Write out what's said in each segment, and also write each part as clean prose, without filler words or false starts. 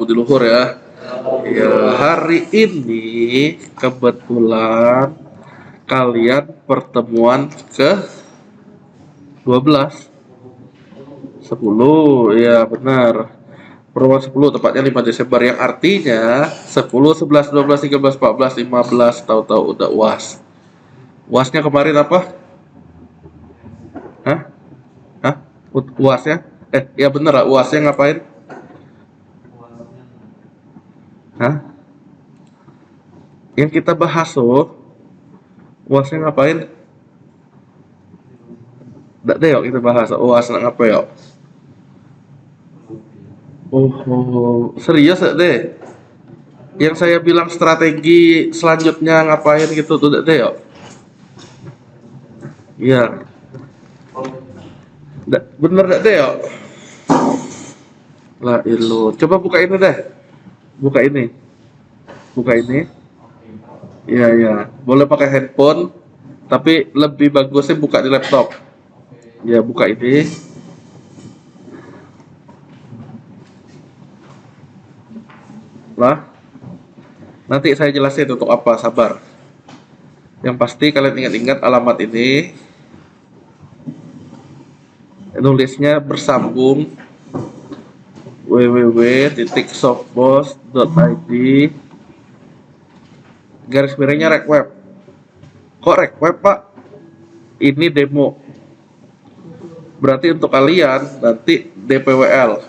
Budi Luhur ya. Ya, hari ini kebetulan kalian pertemuan ke 12 10 ya benar. Pertemuan 10 tepatnya 5 Desember yang artinya 10, 11, 12, 13, 14, 15 tahu-tahu udah UAS. UASnya kemarin apa? Hah? Hah? UASnya? Ya bener lah, UASnya ngapain? Hah? Yang kita bahas UASnya ngapain? Nggak deh yuk kita bahas UAS ngapa yuk? Serius nggak deh? Yang saya bilang strategi selanjutnya ngapain gitu tuh nggak deh yuk? Iya, bener nggak deh yuk? Lah ilu, coba buka ini deh, buka ini, buka ini. Iya iya, boleh pakai handphone, tapi lebih bagusnya buka di laptop. Ya buka ini. Lah, nanti saya jelasin untuk apa, sabar. Yang pasti kalian ingat-ingat alamat ini. Nulisnya bersambung www.softboss.id garis miringnya rekweb. Kok rekweb pak? Ini demo. Berarti untuk kalian nanti DPWL.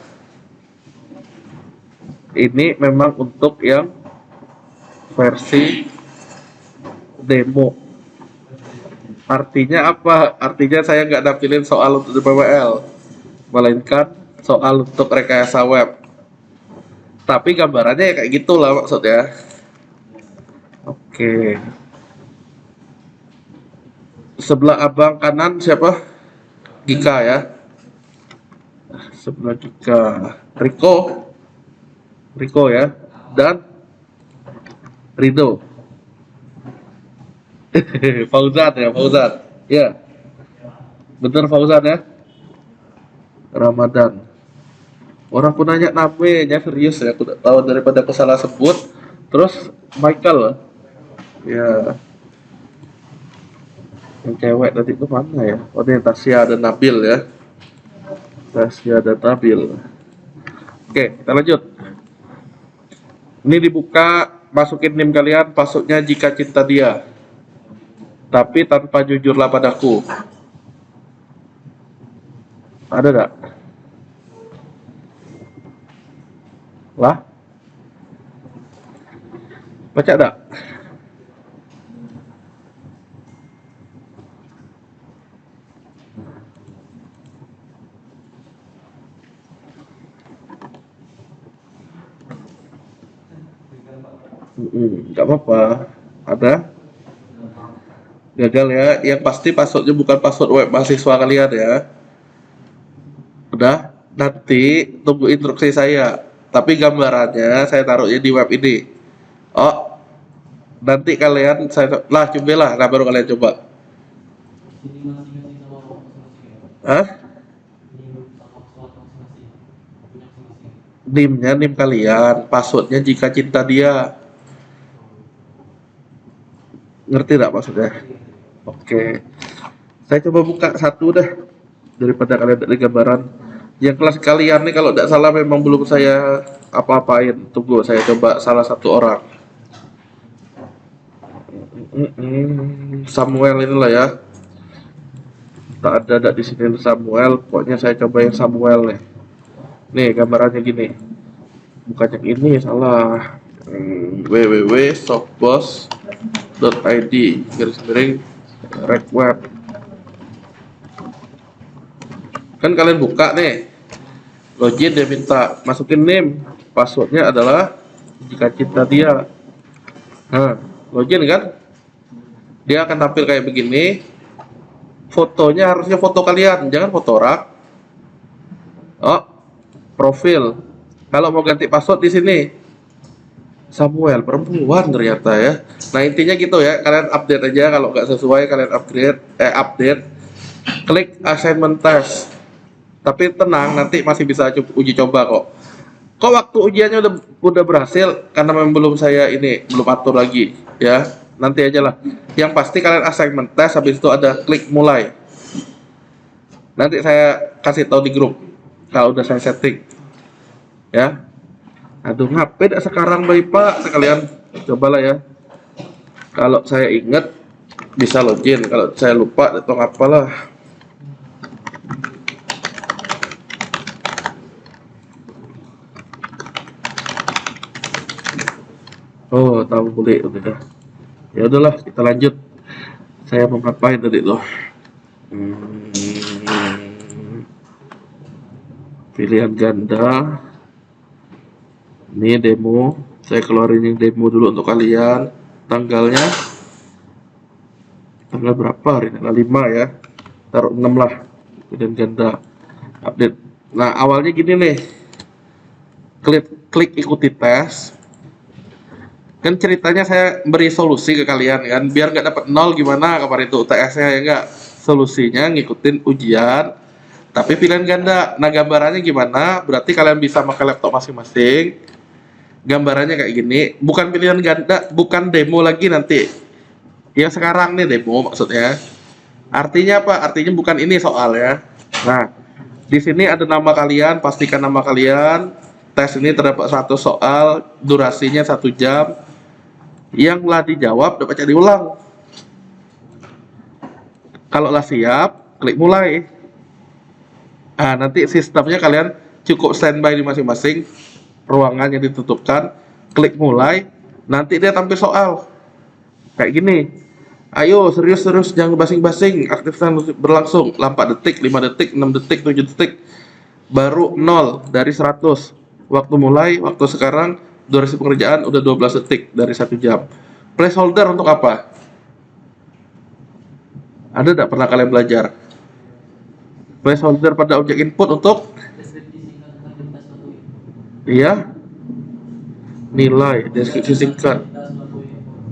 Ini memang untuk yang versi demo. Artinya apa? Artinya saya nggak nampilin soal untuk DPWL, melainkan soal untuk rekayasa web. Tapi gambarannya ya kayak gitulah maksudnya. Oke. Sebelah abang kanan siapa? Gika ya. Sebelah Gika. Riko ya. Dan Rido. Fauzan ya, Fauzan. Ya. Bener Fauzan ya. Ramadan. Orang pun nanya namanya serius ya, aku tahu daripada aku salah sebut. Terus Michael. Ya. Yang cewek tadi itu mana ya? Oh ini Tasya dan Nabil ya. Tasya dan Nabil. Oke, kita lanjut. Ini dibuka, masukin NIM kalian, passwordnya jika cinta dia. Tapi tanpa jujurlah padaku. Ada gak? Lah? Baca gak? Gak apa-apa. Ada? Gagal ya. Yang pasti passwordnya bukan password web mahasiswa kalian ya. Udah? Nanti tunggu instruksi saya. Tapi gambarannya saya taruhnya di web ini. Oh, nanti kalian cobalah, nah baru kalian coba. Hah? NIM-nya NIM kalian, passwordnya jika cinta dia. Ngerti gak maksudnya? Oke. Saya coba buka satu deh daripada kalian dari gambaran. Yang kelas kalian nih kalau tidak salah memang belum saya apa-apain. Tunggu saya coba salah satu orang. Samuel inilah ya. Tak ada di sini Samuel. Pokoknya saya coba yang Samuel nih. Nih gambarannya gini. Bukan yang ini salah. www.softboss.id garis miring rekweb. Kan kalian buka nih, login, dia minta masukin NIM, passwordnya adalah jika cinta dia. Nah, login kan, dia akan tampil kayak begini. Fotonya harusnya foto kalian, jangan foto rak. Oh, profil. Kalau mau ganti password di sini, Samuel perempuan ternyata ya. Nah intinya gitu ya, kalian update aja, kalau nggak sesuai kalian update. Klik assignment test. Tapi tenang, nanti masih bisa uji coba kok. Kok waktu ujiannya udah berhasil? Karena memang belum saya ini belum atur lagi ya. Nanti aja lah. Yang pasti kalian assignment test habis itu ada klik mulai. Nanti saya kasih tahu di grup kalau udah saya setting ya. Aduh, HP dah sekarang baik Pak, sekalian cobalah ya. Kalau saya ingat bisa login, kalau saya lupa atau apalah. Oh, tahu boleh udah. Ya udahlah, kita lanjut. Saya mau ngapain tadi loh? Pilihan ganda. Ini demo. Saya keluarin yang demo dulu untuk kalian. Tanggalnya tanggal berapa hari ini? Tanggal 5 ya. Taruh 6 lah. Pilihan ganda. Update. Nah, awalnya gini nih. Klik ikuti tes. Kan ceritanya saya beri solusi ke kalian kan, biar nggak dapat nol gimana kemarin itu UTS-nya ya nggak. Solusinya ngikutin ujian, tapi pilihan ganda. Nah gambarannya gimana? Berarti kalian bisa pakai laptop masing-masing. Gambarannya kayak gini, bukan pilihan ganda, bukan demo lagi nanti. Yang sekarang nih demo maksudnya. Artinya apa? Artinya bukan ini soal ya. Nah, di sini ada nama kalian, pastikan nama kalian. Tes ini terdapat 100 soal, durasinya 1 jam. Yang telah dijawab dapat cari ulang. Kalau lah siap, klik mulai. Nah, nanti sistemnya kalian cukup standby di masing-masing ruangan yang ditutupkan, klik mulai, nanti dia tampil soal. Kayak gini. Ayo serius-serius jangan basing-basing, aktifkan berlangsung 4 detik, 5 detik, 6 detik, 7 detik. Baru 0 dari 100. Waktu mulai, waktu sekarang, durasi pengerjaan udah 12 detik dari 1 jam. Placeholder untuk apa? Ada tidak pernah kalian belajar? Placeholder pada objek input untuk iya nilai, deskripsi singkat.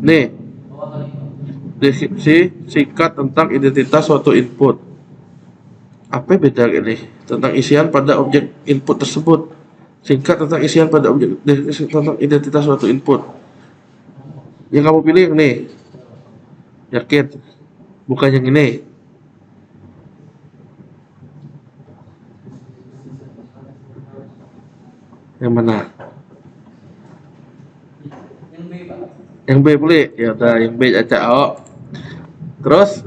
Nih, deskripsi singkat tentang identitas suatu input. Apa beda ini? Tentang isian pada objek input tersebut. Singkat tentang isian pada objek tentang identitas suatu input. Yang kamu pilih yang ini. Yakin? Bukan yang ini. Yang mana? Yang B, Pak. Yang B boleh? Ya udah, yang B aja. Oh. Terus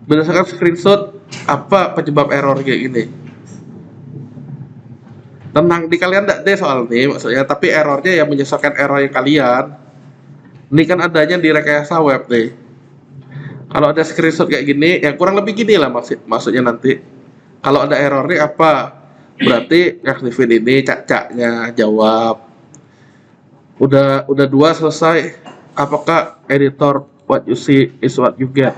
berdasarkan screenshot apa penyebab error kayak gini? Tenang, di kalian tidak deh soal ini maksudnya, tapi errornya yang menyesuaikan error yang kalian. Ini kan adanya di rekayasa web nih. Kalau ada screenshot kayak gini, yang kurang lebih gini lah maksudnya nanti. Kalau ada error nih apa? Berarti aktifin ini, cak-caknya jawab. Udah 2 selesai. Apakah editor what you see is what you get?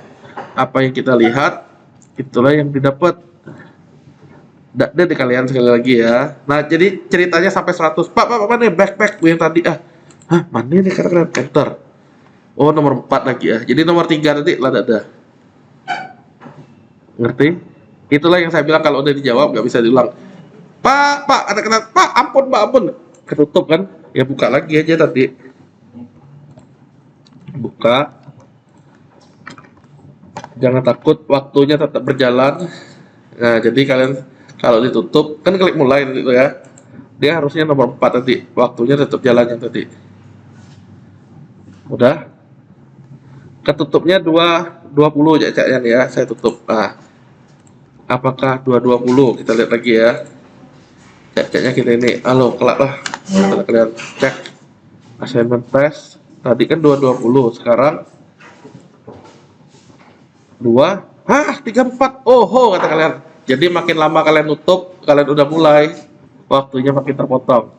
Apa yang kita lihat, itulah yang didapat. Ada di kalian sekali lagi ya. Nah, jadi ceritanya sampai 100. Pak, mana backpack yang tadi Hah, mana nih kalian enter. Oh, nomor 4 lagi ya. Jadi nomor 3 nanti lah ada. Ngerti? Itulah yang saya bilang kalau udah dijawab nggak bisa diulang. Pak, ada kena, Pak, ampun, Pak, ampun. Ketutup kan? Ya buka lagi aja tadi. Buka. Jangan takut, waktunya tetap berjalan. Nah, jadi kalian kalau ditutup, kan klik mulai gitu ya. Dia harusnya nomor 4 tadi. Waktunya tetap jalan yang tadi. Udah. Ketutupnya 2.20 ya. Saya tutup. Nah, apakah 2.20? Kita lihat lagi ya. Cek-ceknya kita ini. Halo, kelak lah. Kita kalian cek. Assignment test. Tadi kan 2.20. Sekarang 3.4. Oh, kata kalian. Jadi makin lama kalian nutup, kalian udah mulai, waktunya makin terpotong.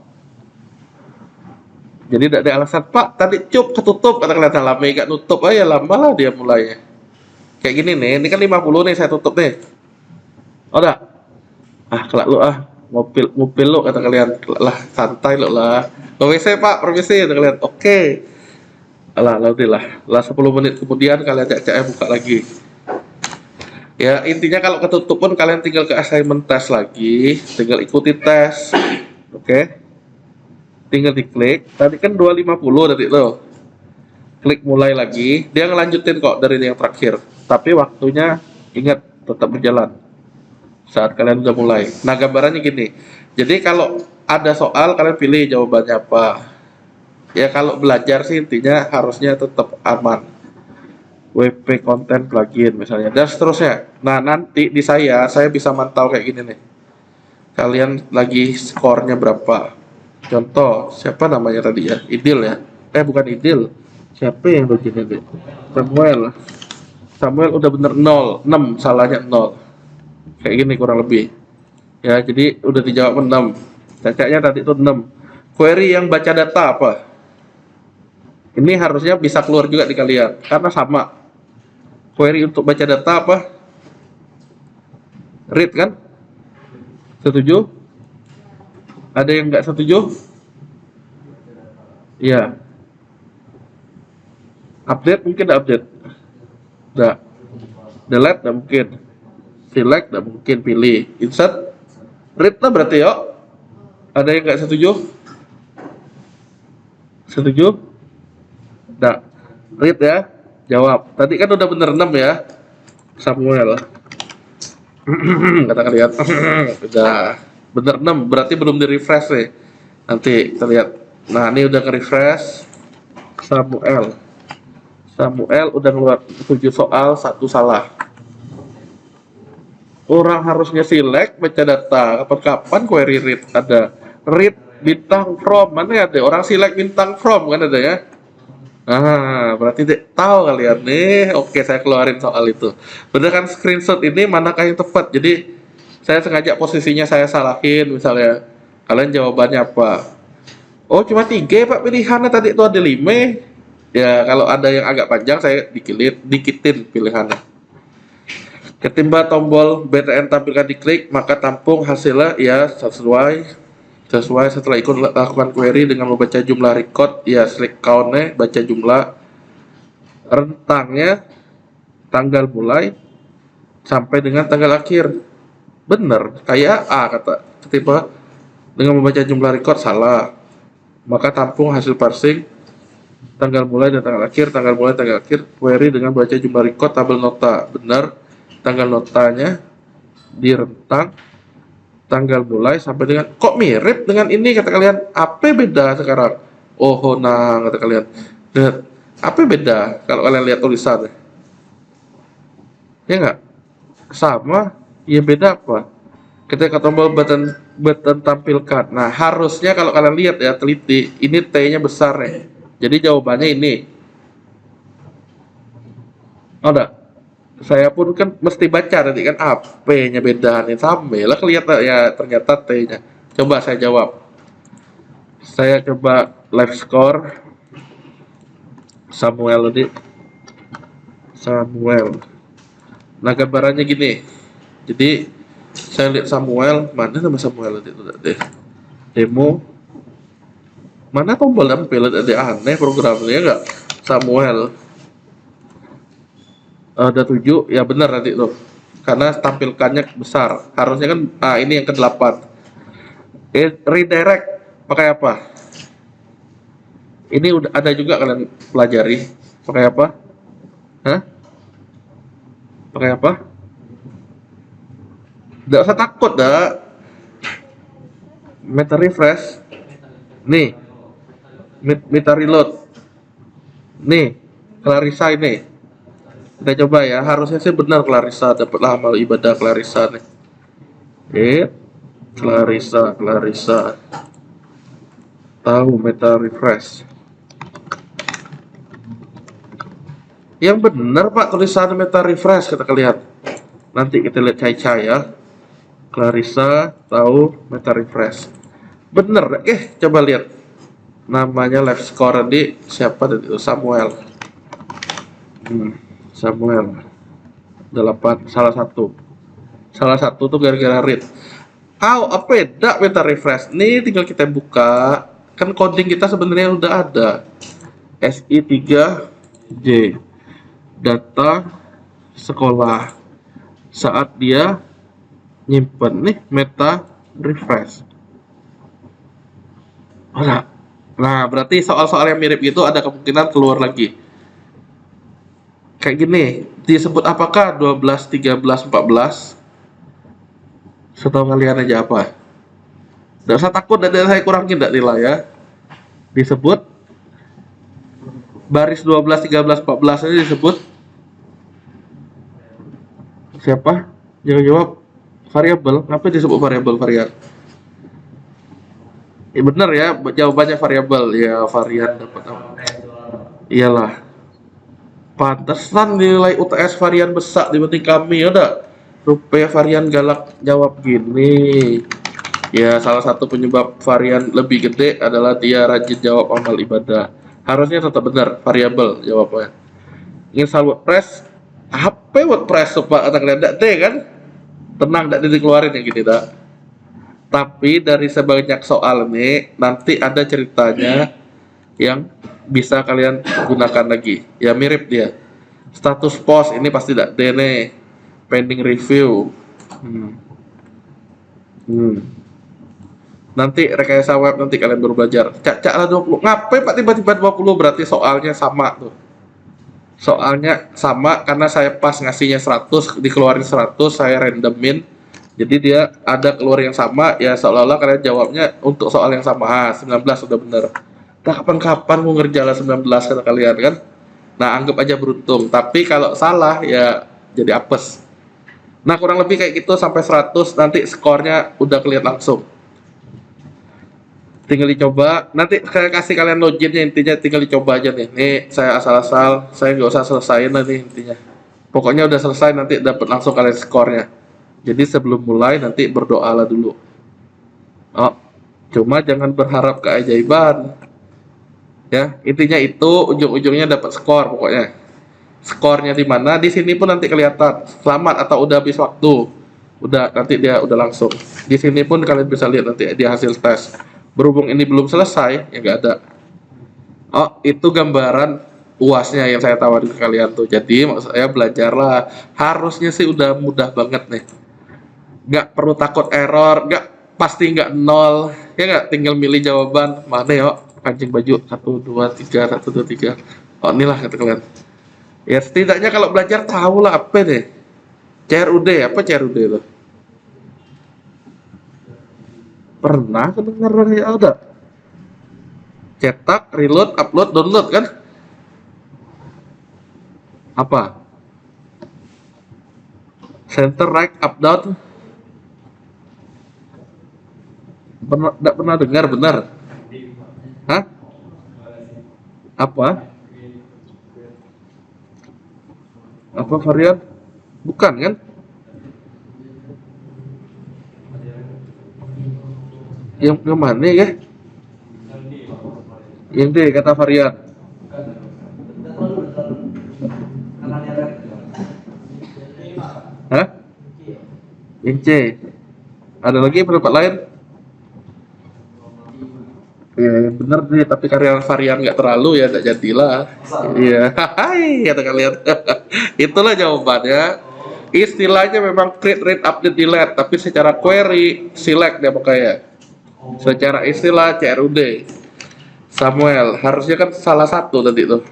Jadi tidak ada alasan, Pak, tadi ketutup, kata kalian, lama gak nutup, ya lama lah dia mulainya. Kayak gini nih, ini kan 50 nih saya tutup nih. Udah. Kelak lu mobil lu, kata kalian. Lah, santai lu lah. WC Pak, permisi, kata kalian. Oke. Lah 10 menit kemudian kalian cek buka lagi. Ya, intinya kalau ketutup pun kalian tinggal ke assignment test lagi, tinggal ikuti tes. Oke. tinggal diklik. Tadi kan 250 tadi tuh. Klik mulai lagi, dia ngelanjutin kok dari yang terakhir. Tapi waktunya ingat tetap berjalan saat kalian udah mulai. Nah, gambarannya gini. Jadi kalau ada soal kalian pilih jawabannya apa. Ya kalau belajar sih intinya harusnya tetap aman. WP content plugin misalnya dan seterusnya. Nah, nanti di saya bisa mantau kayak gini nih. Kalian lagi skornya berapa? Contoh, siapa namanya tadi ya? Idil ya? Bukan Idil. Siapa yang login tadi? Samuel. Samuel udah bener 0, 6, salahnya 0. Kayak gini kurang lebih. Ya, jadi udah dijawab 6. Cacanya tadi itu 6. Query yang baca data apa? Ini harusnya bisa keluar juga di kalian karena sama. Query untuk baca data apa? Read kan? Setuju? Ada yang nggak setuju? Iya. Update mungkin ada update. Nggak. Delete nggak mungkin. Select nggak mungkin. Pilih. Insert. Read lah berarti yuk. Ada yang nggak setuju? Setuju? Nggak. Read ya. Jawab. Tadi kan udah bener 6 ya. Samuel. Kata kalian. Udah bener 6. Berarti belum di refresh nih. Nanti kita lihat. Nah, ini udah nge-refresh. Samuel udah keluar 7 soal, 1 salah. Orang harusnya select baca data. Kapan-kapan query read ada. Read bintang from. Mana ada? Orang select bintang from kan ada ya? Ah, berarti tahu kalian nih. Oke, saya keluarin soal itu. Bener kan screenshot ini manakah yang tepat? Jadi saya sengaja posisinya saya salahin misalnya. Kalian jawabannya apa? Oh, cuma 3 Pak pilihannya tadi itu ada 5. Ya, kalau ada yang agak panjang saya dikitin pilihannya. Ketimba tombol BTN tampilkan diklik, maka tampung hasilnya ya sesuai setelah ikut lakukan query dengan membaca jumlah record ya select count-nya, baca jumlah rentangnya, tanggal mulai sampai dengan tanggal akhir. Bener, kayak A kata. Ketimba dengan membaca jumlah record salah. Maka tampung hasil parsing tanggal mulai dan tanggal akhir, tanggal mulai tanggal akhir, query dengan baca jumlah record tabel nota. Benar, tanggal notanya di rentang tanggal mulai sampai dengan kok mirip dengan ini kata kalian. Apa beda sekarang? Oh, nah kata kalian. Dan apa beda kalau kalian lihat tulisannya? Ya enggak? Sama, ya beda apa? Ketika tombol button tampilkan. Nah, harusnya kalau kalian lihat ya teliti, ini T-nya besar nih. Jadi jawabannya ini. Oh, enggak? Saya pun kan mesti baca tadi kan P-nya beda nih sama lah kelihatan ya ternyata T-nya. Coba saya jawab. Saya coba live score Samuel tadi. Samuel. Nah, gambarannya gini. Jadi saya lihat Samuel, mana nama Samuel tadi itu deh. Demo. Mana tombol tampil tadi aneh programnya enggak? Samuel. Ada 7 ya benar nanti tuh karena tampilkannya besar harusnya kan ini yang ke-8 redirect pakai apa ini udah ada juga kalian pelajari pakai apa pakai apa nggak usah takut dah meta refresh nih meta reload nih Clarissa ini kita coba ya, harusnya sih benar Clarissa dapatlah amal ibadah Clarissa nih. Clarissa. Tahu meta refresh. Yang benar Pak tulisan meta refresh kata kalian. Nanti kita lihat cai ya. Clarissa tahu meta refresh. Bener, coba lihat. Namanya live score di siapa tadi itu Samuel. Samuel 8 salah satu tuh gara-gara read apa beda meta refresh nih tinggal kita buka kan coding kita sebenarnya udah ada SI3J data sekolah saat dia nyimpen nih meta refresh Nah, berarti soal-soal yang mirip itu ada kemungkinan keluar lagi. Kayak gini, disebut apakah 12, 13, 14? Setahu kalian aja apa? Nggak usah takut, dan saya kurangin nggak nilai ya. Disebut baris 12, 13, 14 ini disebut siapa? Jangan jawab variabel. Apa disebut variabel varian? Bener ya, jawabannya variabel. Ya, varian dapat apa? Iyalah. Pantesan nilai UTS varian besar dibanding kami, ya udah. Rupanya varian galak jawab gini. Ya, salah satu penyebab varian lebih gede adalah dia rajin jawab amal ibadah. Harusnya tetap benar, variabel jawabnya. Install WordPress, HP WordPress coba kata kalian enggak deh kan? Tenang, enggak dikeluarin yang gini dah. Tapi dari sebanyak soal ini nanti ada ceritanya yang bisa kalian gunakan lagi. Ya mirip dia. Status post ini pasti enggak deh nih. Pending review. Nanti rekayasa web nanti kalian baru belajar. Cak lah 20. Ngapain Pak tiba-tiba 20? Berarti soalnya sama tuh. Soalnya sama karena saya pas ngasihnya 100, dikeluarin 100, saya randomin. Jadi dia ada keluar yang sama, ya seolah-olah kalian jawabnya untuk soal yang sama. 19 sudah benar. Nah, kapan-kapan mau ngerjain 19 kata kalian kan? Nah, anggap aja beruntung. Tapi kalau salah ya jadi apes. Nah, kurang lebih kayak gitu sampai 100, nanti skornya udah kelihatan langsung. Tinggal dicoba, nanti saya kasih kalian loginnya, intinya tinggal dicoba aja nih. Nih saya asal-asal, saya nggak usah selesaiin nanti intinya. Pokoknya udah selesai nanti dapat langsung kalian skornya. Jadi sebelum mulai nanti berdoalah dulu. Oh, cuma jangan berharap keajaiban. Ya, intinya itu ujung-ujungnya dapat skor pokoknya. Skornya di mana? Di sini pun nanti kelihatan. Selamat atau udah habis waktu. Udah nanti dia udah langsung. Di sini pun kalian bisa lihat nanti di hasil tes. Berhubung ini belum selesai, ya nggak ada. Oh, itu gambaran UASnya yang saya tawarin ke kalian tuh. Jadi maksud saya belajarlah. Harusnya sih udah mudah banget nih. Nggak perlu takut error, pasti nggak nol. Ya nggak, tinggal milih jawaban mana ya. Kancing baju 1 2 3 1 2 3. Oh, inilah kata kalian. Ya setidaknya kalau belajar tahu lah apa deh. CRUD, apa CRUD itu? Pernah kedengeran ya ada? Cetak, reload, upload, download kan? Apa? Center, right, up, down? Tidak pernah dengar, benar? Hah? Apa? Apa varian? Bukan kan? Yang mana ya? Yang D kata varian. Hah? Yang C. Ada lagi pendapat lain? Ya bener nih, tapi karya varian nggak terlalu ya nggak jadilah. Iya, hai kata kalian. Itulah jawabannya. Istilahnya memang create, read, update, delete, tapi secara query select dia pokoknya. Secara istilah CRUD. Samuel, harusnya kan salah satu tadi tuh.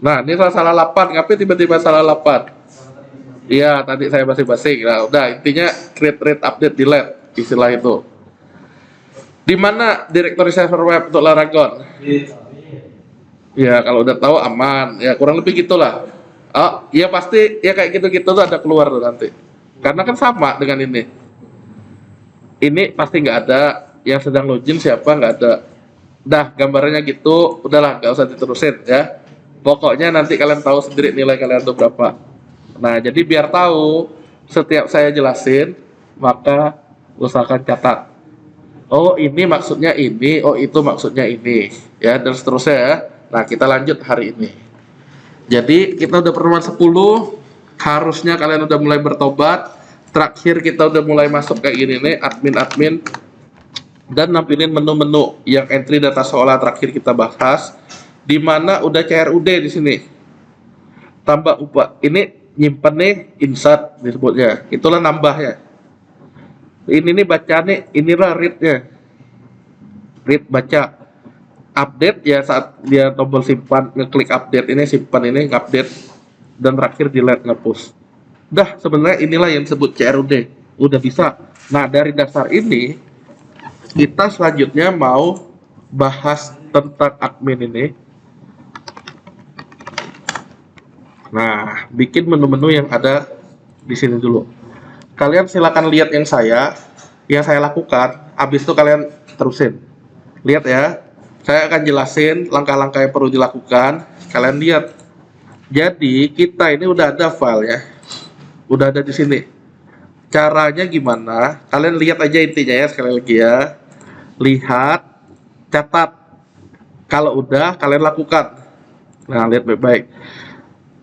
Nah, ini salah 8, ngapain tiba-tiba salah 8? Iya, tadi saya basi-basi. Nah, udah intinya create, read, update, delete istilah itu. Di mana directory server web untuk Laragon? Ya, kalau udah tahu aman. Ya, kurang lebih gitulah. Oh, ya pasti ya kayak gitu-gitu tuh ada keluar tuh nanti. Karena kan sama dengan ini. Ini pasti nggak ada, yang sedang login siapa nggak ada. Dah, gambarannya gitu, udahlah nggak usah diterusin ya. Pokoknya nanti kalian tahu sendiri nilai kalian tuh berapa. Nah, jadi biar tahu setiap saya jelasin, maka usahakan catat. Oh, ini maksudnya ini, oh itu maksudnya ini, ya dan seterusnya ya. Nah, kita lanjut hari ini. Jadi kita udah pertemuan 10, harusnya kalian udah mulai bertobat. Terakhir kita udah mulai masuk kayak gini nih, admin dan nampilin menu-menu yang entry data seolah terakhir kita bahas, di mana udah CRUD di sini. Tambah upah. Ini nyimpen nih, insert disebutnya. Itulah nambahnya. Ini nih baca nih, inilah read-nya. Read baca. Update ya saat dia tombol simpan, ngeklik update ini, simpan ini, update, dan terakhir delete, ngapus. Dah, sebenarnya inilah yang disebut CRUD. Udah bisa. Nah, dari dasar ini kita selanjutnya mau bahas tentang admin ini. Nah, bikin menu-menu yang ada di sini dulu. Kalian silakan lihat yang saya lakukan. Habis itu kalian terusin. Lihat ya. Saya akan jelasin langkah-langkah yang perlu dilakukan. Kalian lihat. Jadi kita ini udah ada file ya. Udah ada di sini. Caranya gimana? Kalian lihat aja intinya ya sekali lagi ya. Lihat, catat. Kalau udah kalian lakukan. Nah, lihat baik-baik.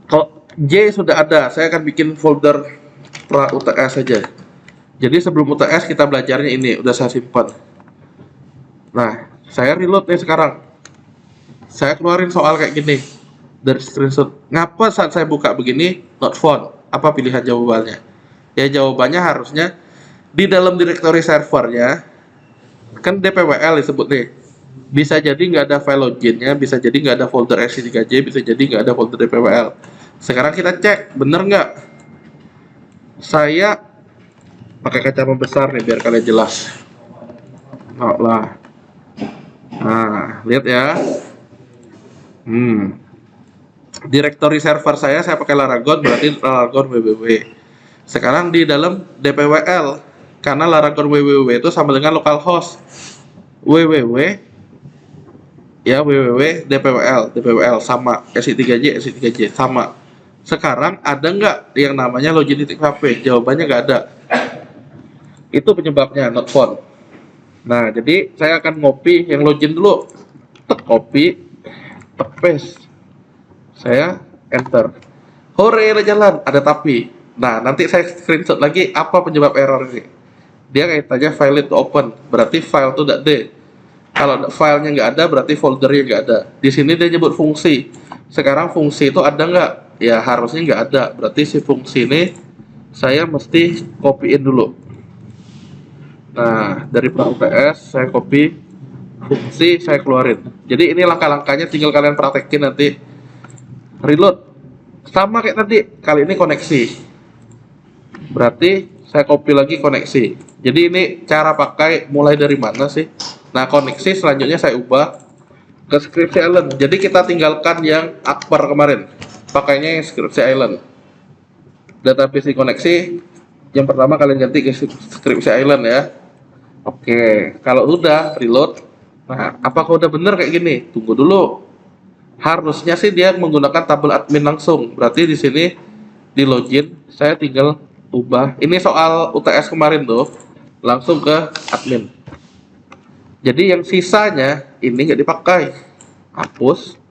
Kalau J sudah ada, saya akan bikin folder pra UTS saja. Jadi sebelum UTS kita belajarnya ini, udah saya simpan. Nah, saya reload nih sekarang. Saya keluarin soal kayak gini dari screenshot. Ngapa saat saya buka begini not found? Apa pilihan jawabannya? Ya jawabannya harusnya di dalam directory servernya kan DPWL disebut nih. Bisa jadi nggak ada file loginnya, bisa jadi nggak ada folder SC3J, bisa jadi nggak ada folder DPWL. Sekarang kita cek, bener nggak? Saya pakai kaca membesar nih biar kalian jelas. Oh, lah. Nah, lihat ya. Directory server saya pakai Laragon, berarti Laragon www. Sekarang di dalam DPWL, karena Laragon www itu sama dengan localhost www ya www DPWL sama SI3J sama. Sekarang ada nggak yang namanya login.php? Jawabannya nggak ada. Itu penyebabnya not found. Nah, jadi saya akan ngopi yang login dulu. Tek copy, tek paste. Saya enter. Hore, udah jalan. Ada tapi. Nah, nanti saya screenshot lagi apa penyebab error ini. Dia kaitannya file to open. Berarti file itu tidak ada. Kalau filenya nggak ada, berarti foldernya nggak ada. Di sini dia nyebut fungsi. Sekarang fungsi itu ada nggak? Ya harusnya nggak ada. Berarti si fungsi ini saya mesti copyin dulu. Nah, dari pra UTS saya copy fungsi, saya keluarin. Jadi ini langkah-langkahnya tinggal kalian praktekin nanti. Reload. Sama kayak tadi, kali ini koneksi. Berarti saya copy lagi koneksi. Jadi ini cara pakai mulai dari mana sih? Nah, koneksi selanjutnya saya ubah ke Scripts Island. Jadi kita tinggalkan yang Akbar kemarin. Pakainya yang Scripts Island. Database koneksi yang pertama kalian ganti ke Scripts Island ya. Oke, kalau udah reload. Nah, apakah udah bener kayak gini? Tunggu dulu. Harusnya sih dia menggunakan tabel admin langsung. Berarti di sini di login saya tinggal ubah. Ini soal UTS kemarin tuh. Langsung ke admin. Jadi yang sisanya ini nggak dipakai. Hapus.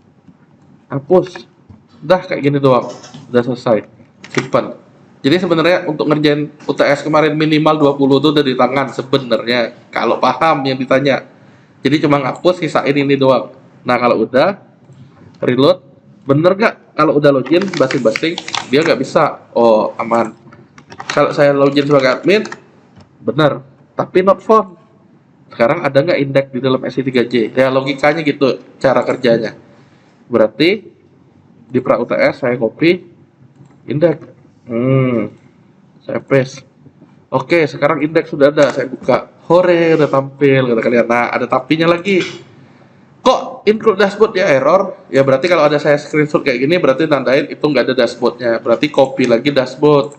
Hapus. Udah kayak gini doang. Udah selesai. Simpan. Jadi sebenarnya untuk ngerjain UTS kemarin minimal 20 itu udah di tangan sebenarnya. Kalau paham yang ditanya. Jadi cuma ngapus sisain ini doang. Nah, kalau udah reload, bener nggak? Kalau udah login basing-basing dia nggak bisa. Oh, aman. Kalau saya login sebagai admin, bener. Tapi not found. Sekarang ada nggak indeks di dalam SI3J? Ya logikanya gitu cara kerjanya. Berarti di pra UTS saya copy indeks. Saya paste. Oke, sekarang indeks sudah ada. Saya buka. Hore, udah tampil kata kalian. Nah, ada tapinya lagi. Kok include dashboard ya error? Ya berarti kalau ada saya screenshot kayak gini berarti tandain itu nggak ada dashboardnya. Berarti copy lagi dashboard.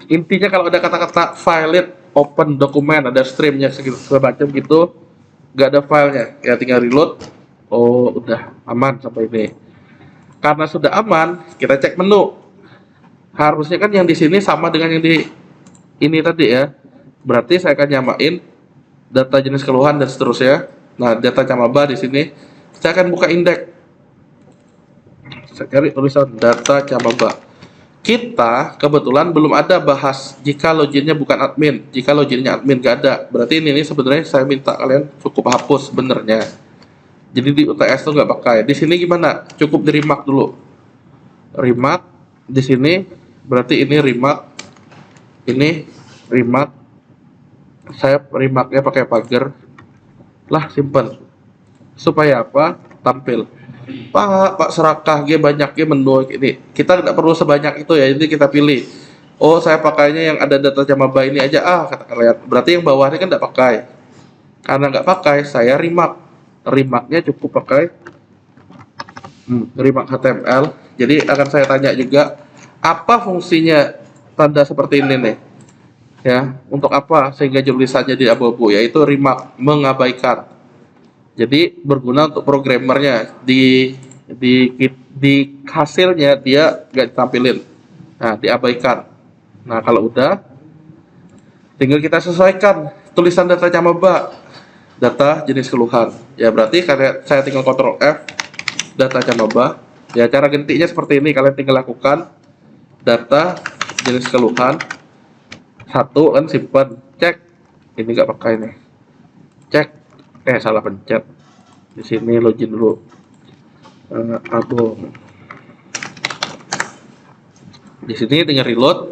Intinya kalau ada kata-kata file open dokumen, ada streamnya semacam gitu, nggak ada filenya, ya tinggal reload. Oh, udah aman sampai ini. Karena sudah aman, kita cek menu. Harusnya kan yang di sini sama dengan yang di ini tadi ya. Berarti saya akan nyamain data jenis keluhan dan seterusnya. Nah, data camaba di sini. Saya akan buka indeks. Saya cari tulisan data camaba. Kita kebetulan belum ada bahas jika loginnya bukan admin. Jika loginnya admin nggak ada. Berarti ini sebenarnya saya minta kalian cukup hapus sebenarnya. Jadi di UTS tuh nggak pakai. Di sini gimana? Cukup di remark dulu. Remark di sini. Berarti ini remark, ini remark. Saya remarknya pakai pagar. Lah simpan. supaya apa? Tampil. Pak serakah G banyak G menu ini. Kita tidak perlu sebanyak itu ya. Jadi kita pilih. Oh, saya pakainya yang ada data Jamaba ini aja. Kata kalian. Berarti yang bawahnya kan tidak pakai. Karena nggak pakai, saya remark. Remarknya cukup pakai remark HTML. Jadi akan saya tanya juga, apa fungsinya tanda seperti ini nih? Ya, untuk apa sehingga tulisannya di abu-abu? Yaitu remark, mengabaikan. Jadi berguna untuk programmernya di hasilnya dia nggak ditampilin. Nah, diabaikan. Nah, kalau udah tinggal kita sesuaikan tulisan data Jamaba, data jenis keluhan. Ya berarti saya tinggal Ctrl F, data Jamaba. Ya cara gantinya seperti ini, kalian tinggal lakukan data jenis keluhan satu kan simpan, cek. Ini nggak pakai nih, cek. Salah pencet. Di sini login dulu. Abong. Di sini tinggal reload.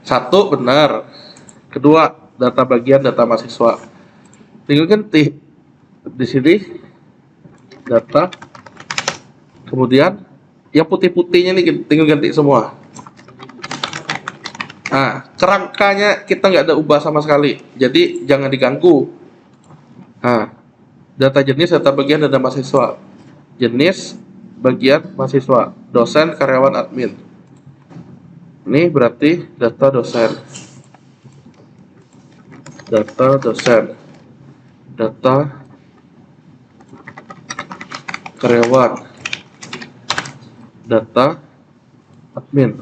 Satu benar. Kedua, data bagian data mahasiswa. Tinggal ganti. Di sini data. Kemudian yang putih-putihnya nih tinggal ganti semua. Nah, kerangkanya kita nggak ada ubah sama sekali. Jadi jangan diganggu. Nah, data jenis, data bagian, data mahasiswa. Jenis, bagian, mahasiswa. Dosen, karyawan, admin. Ini berarti data dosen. Data dosen. Data karyawan. Data admin.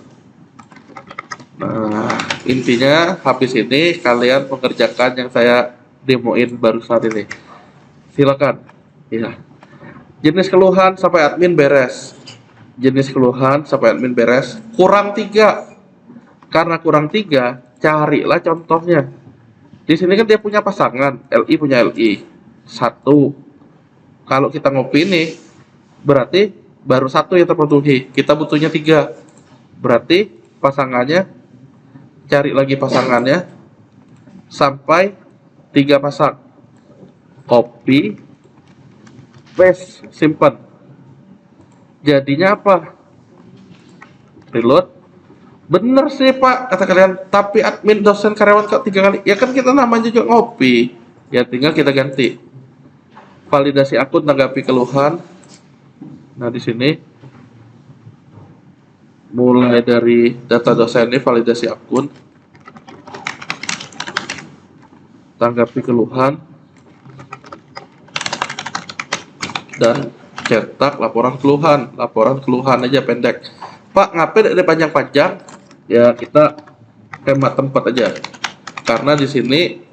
Nah, intinya habis ini kalian mengerjakan yang saya demoin barusan ini. Silakan. Ya. Jenis keluhan sampai admin beres. Jenis keluhan sampai admin beres. Kurang 3. Karena kurang 3, carilah contohnya. Di sini kan dia punya pasangan, LI punya LI. 1. Kalau kita ngopi ini, berarti baru 1 yang terpenuhi. Kita butuhnya 3. Berarti pasangannya, cari lagi pasangannya sampai 3 pasang. Copy, paste, simpan. Jadinya apa? Reload. Bener sih Pak, kata kalian, tapi admin dosen karyawan kok 3 kali? Ya kan kita namanya juga ngopi. Ya tinggal kita ganti. Validasi akun tanggapi keluhan. Nah di sini mulai dari data dosen ini validasi akun, tanggapi keluhan, dan cetak laporan keluhan. Laporan keluhan aja pendek. Pak ngapain ada panjang-panjang? Ya kita hemat tempat aja. Karena di sini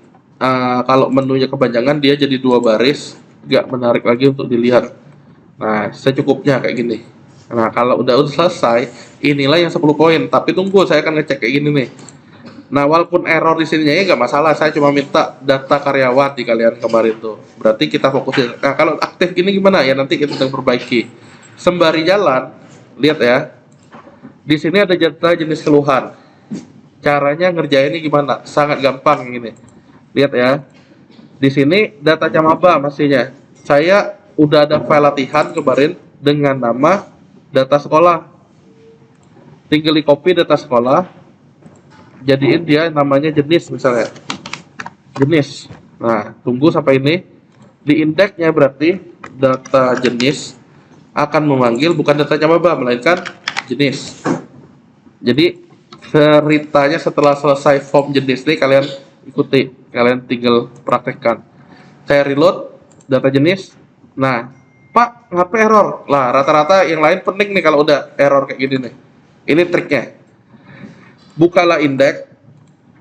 kalau menunya kepanjangan dia jadi 2 baris, nggak menarik lagi untuk dilihat. Nah secukupnya kayak gini. Nah kalau udah selesai, inilah yang 10 poin. Tapi tunggu, saya akan ngecek kayak gini nih. Nah walaupun error di sininya ya nggak masalah. Saya cuma minta data karyawan di kalian kemarin tuh. Berarti kita fokusin. Nah kalau aktif gini gimana ya, nanti kita perbaiki. Sembari jalan, lihat ya. Di sini ada data jenis keluhan. Caranya ngerjainnya gimana? Sangat gampang ini. Lihat ya. Di sini data Jamaba pastinya. Saya udah ada file latihan kemarin dengan nama data sekolah. Tinggal di copy data sekolah. Jadiin dia namanya jenis misalnya. Jenis. Nah, tunggu sampai ini. Di indeksnya berarti data jenis akan memanggil bukan data Jamaba melainkan jenis. Jadi ceritanya setelah selesai form jenis ini kalian ikuti, kalian tinggal praktekkan. Saya reload data jenis. Nah, Pak, ngapa error? Lah, rata-rata yang lain pening nih kalau udah error kayak gini nih. Ini triknya. Bukalah indeks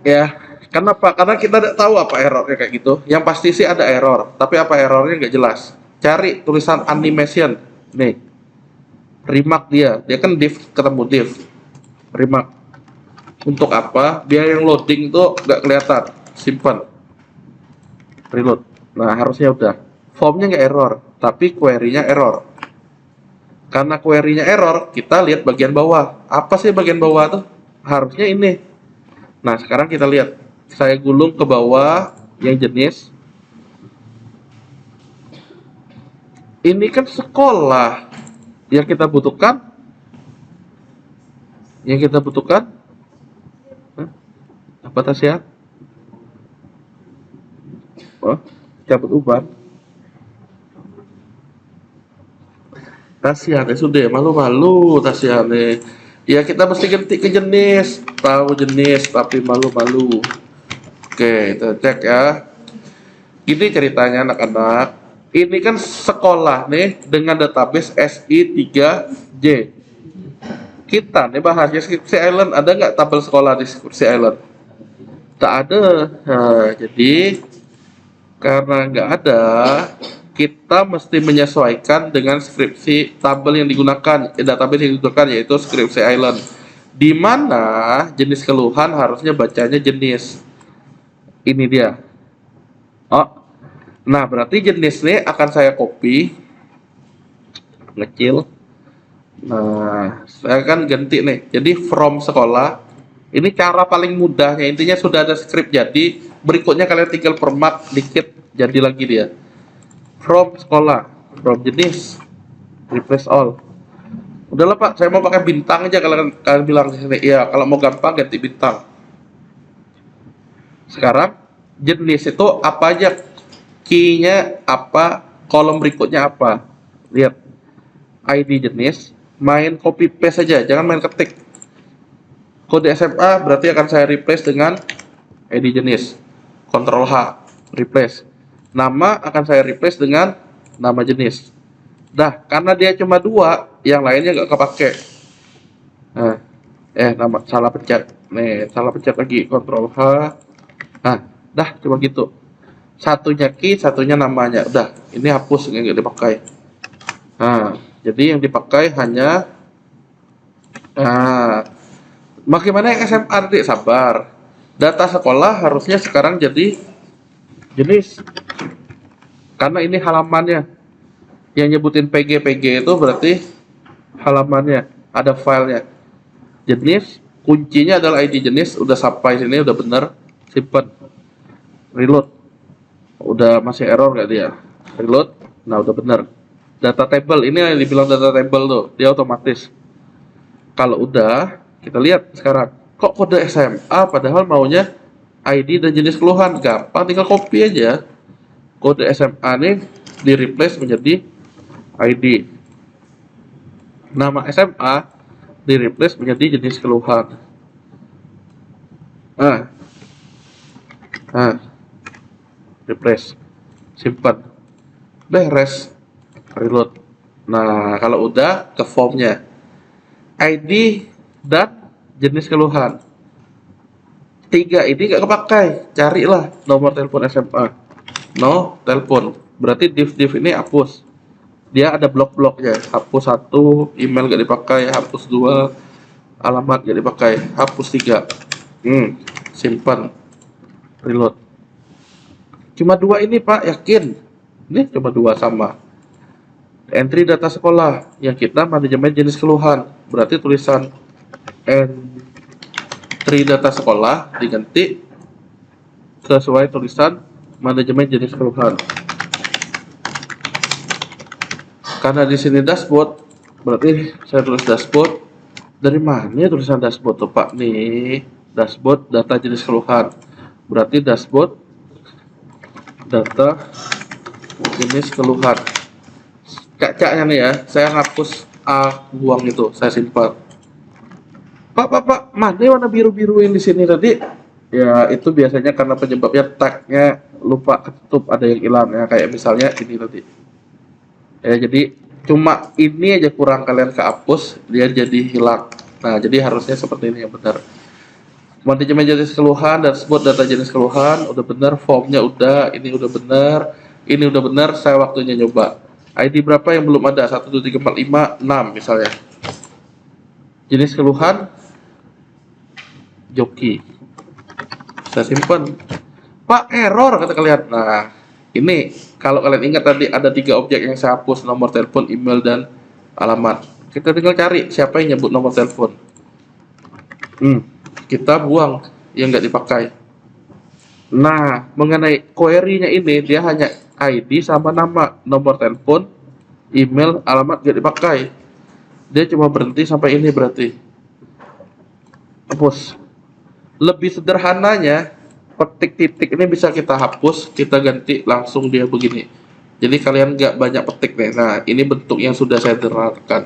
ya. Kenapa? Karena kita tidak tahu apa errornya kayak gitu. Yang pasti sih ada error, tapi apa errornya nggak jelas. Cari tulisan animation nih. Remark dia kan div ketemu div. Remark. Untuk apa? Biar yang loading itu nggak kelihatan. Simpan. Reload. Nah harusnya udah. Formnya nggak error, tapi query-nya error. Karena query-nya error, kita lihat bagian bawah. Apa sih bagian bawah tuh? Harusnya ini. Nah sekarang kita lihat. Saya gulung ke bawah yang jenis. Ini kan sekolah yang kita butuhkan, yang kita butuhkan. Hah? Apa tas ya? Oh, cabut uban. Kasihan ya sudah malu-malu kasihan nih. Ya kita mesti ganti ke jenis, tahu jenis tapi malu-malu. Oke, kita cek ya. Ini ceritanya anak-anak. Ini kan sekolah nih dengan database SI3J. Kita nih bahasnya Skripsi Island, ada nggak tabel sekolah di Skripsi Island? Tak ada. Nah, jadi karena nggak ada, kita mesti menyesuaikan dengan skripsi tabel yang digunakan, database yang digunakan yaitu Skripsi Island. Di mana jenis keluhan harusnya bacanya jenis. Ini dia. Oh, nah berarti jenis ini akan saya copy, ngecil. Nah, saya kan ganti nih. Jadi from sekolah. Ini cara paling mudahnya. Intinya sudah ada script jadi. Berikutnya kalian tinggal format dikit. Jadi lagi dia. From sekolah. From jenis. Replace all. Udahlah Pak, saya mau pakai bintang aja. Kalian bilang di sini. Iya, kalau mau gampang ganti bintang. Sekarang jenis itu apa aja? Key-nya apa? Kolom berikutnya apa? Lihat. ID jenis. Main copy paste saja, jangan main ketik. Kode SMA berarti akan saya replace dengan ID jenis. Ctrl H, replace. Nama akan saya replace dengan nama jenis. Dah, karena dia cuma dua, yang lainnya nggak kepake. Nah, nama salah pencet. Nih, salah pencet lagi. Ctrl H. Nah, dah cuma gitu. Satunya key, satunya namanya. Udah, ini hapus nggak dipakai. Nah, jadi yang dipakai hanya bagaimana yang SMA nanti sabar. Data sekolah harusnya sekarang jadi jenis. Karena ini halamannya. Yang nyebutin PG itu berarti halamannya, ada filenya. Jenis, kuncinya adalah ID jenis, udah sampai sini udah bener, simpan. Reload. Udah masih error nggak dia? Reload. Nah, udah bener. Data table ini yang dibilang data table tuh, dia otomatis. Kalau udah, kita lihat sekarang. Kok kode SMA padahal maunya ID dan jenis keluhan? Gampang, tinggal copy aja. Kode SMA nih di replace menjadi ID. Nama SMA di replace menjadi jenis keluhan. Replace. Simpan. Beres. Reload. Nah, kalau udah ke formnya. ID dan jenis keluhan. 3 ini nggak kepakai, carilah nomor telepon SMA. No telepon, berarti div ini hapus. Dia ada blok-bloknya. Hapus 1, email nggak dipakai. Hapus 2, alamat nggak dipakai. Hapus 3. Simpan. Reload. Cuma 2 ini Pak, yakin? Ini cuma 2 sama. Entry data sekolah yang kita manajemen jenis keluhan, berarti tulisan entry data sekolah diganti sesuai tulisan manajemen jenis keluhan. Karena di sini dashboard, berarti saya tulis dashboard. Dari mana tulisan dashboard tuh Pak? Nih, dashboard data jenis keluhan. Berarti dashboard data jenis keluhan. Kacanya nih ya, saya hapus buang itu, saya simpan. Pak, mana warna biru-biru yang di sini tadi? Ya, itu biasanya karena penyebabnya tagnya lupa ketutup, ada yang hilang ya, kayak misalnya ini tadi. Ya, jadi cuma ini aja kurang kalian kehapus, dia jadi hilang. Nah, jadi harusnya seperti ini yang benar. Manajemen jenis keluhan, dashboard data jenis keluhan, udah benar, formnya udah, ini udah benar, ini udah benar, saya waktunya nyoba. ID berapa yang belum ada? 1, 2, 3, 4, 5, 6 misalnya. Jenis keluhan joki. Saya simpan. Pak, error kata kalian. Nah, ini kalau kalian ingat tadi ada 3 objek yang saya hapus, nomor telepon, email, dan alamat. Kita tinggal cari siapa yang nyebut nomor telepon. Kita buang yang nggak dipakai. Nah, mengenai query-nya ini dia hanya ID sama nama, nomor telepon email, alamat gak dipakai. Dia cuma berhenti sampai ini berarti. Hapus. Lebih sederhananya, petik titik ini bisa kita hapus, kita ganti langsung dia begini. Jadi kalian nggak banyak petik nih. Nah, ini bentuk yang sudah saya terangkan.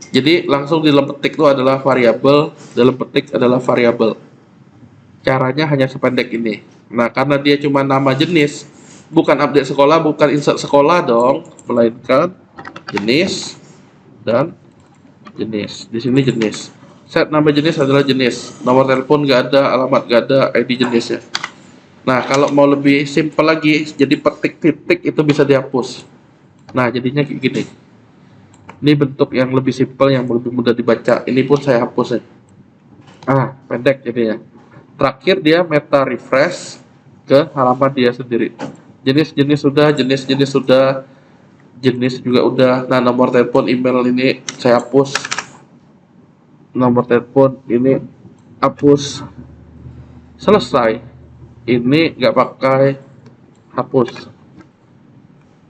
Jadi langsung di dalam petik itu adalah variabel, dalam petik adalah variabel. Caranya hanya sependek ini. Nah, karena dia cuma nama jenis, bukan update sekolah, bukan insert sekolah dong, melainkan jenis dan jenis. Di sini jenis. Set nama jenis adalah jenis. Nomor telepon nggak ada, alamat nggak ada, ID jenis ya. Nah, kalau mau lebih simpel lagi, jadi petik titik itu bisa dihapus. Nah, jadinya kayak gini. Ini bentuk yang lebih simpel, yang lebih mudah dibaca. Ini pun saya hapus ya. Pendek jadinya. Terakhir dia meta refresh ke halaman dia sendiri. Jenis-jenis sudah, jenis-jenis sudah, jenis juga udah. Nah, nomor telepon, email ini saya hapus. Nomor telepon ini hapus. Selesai. Ini nggak pakai hapus.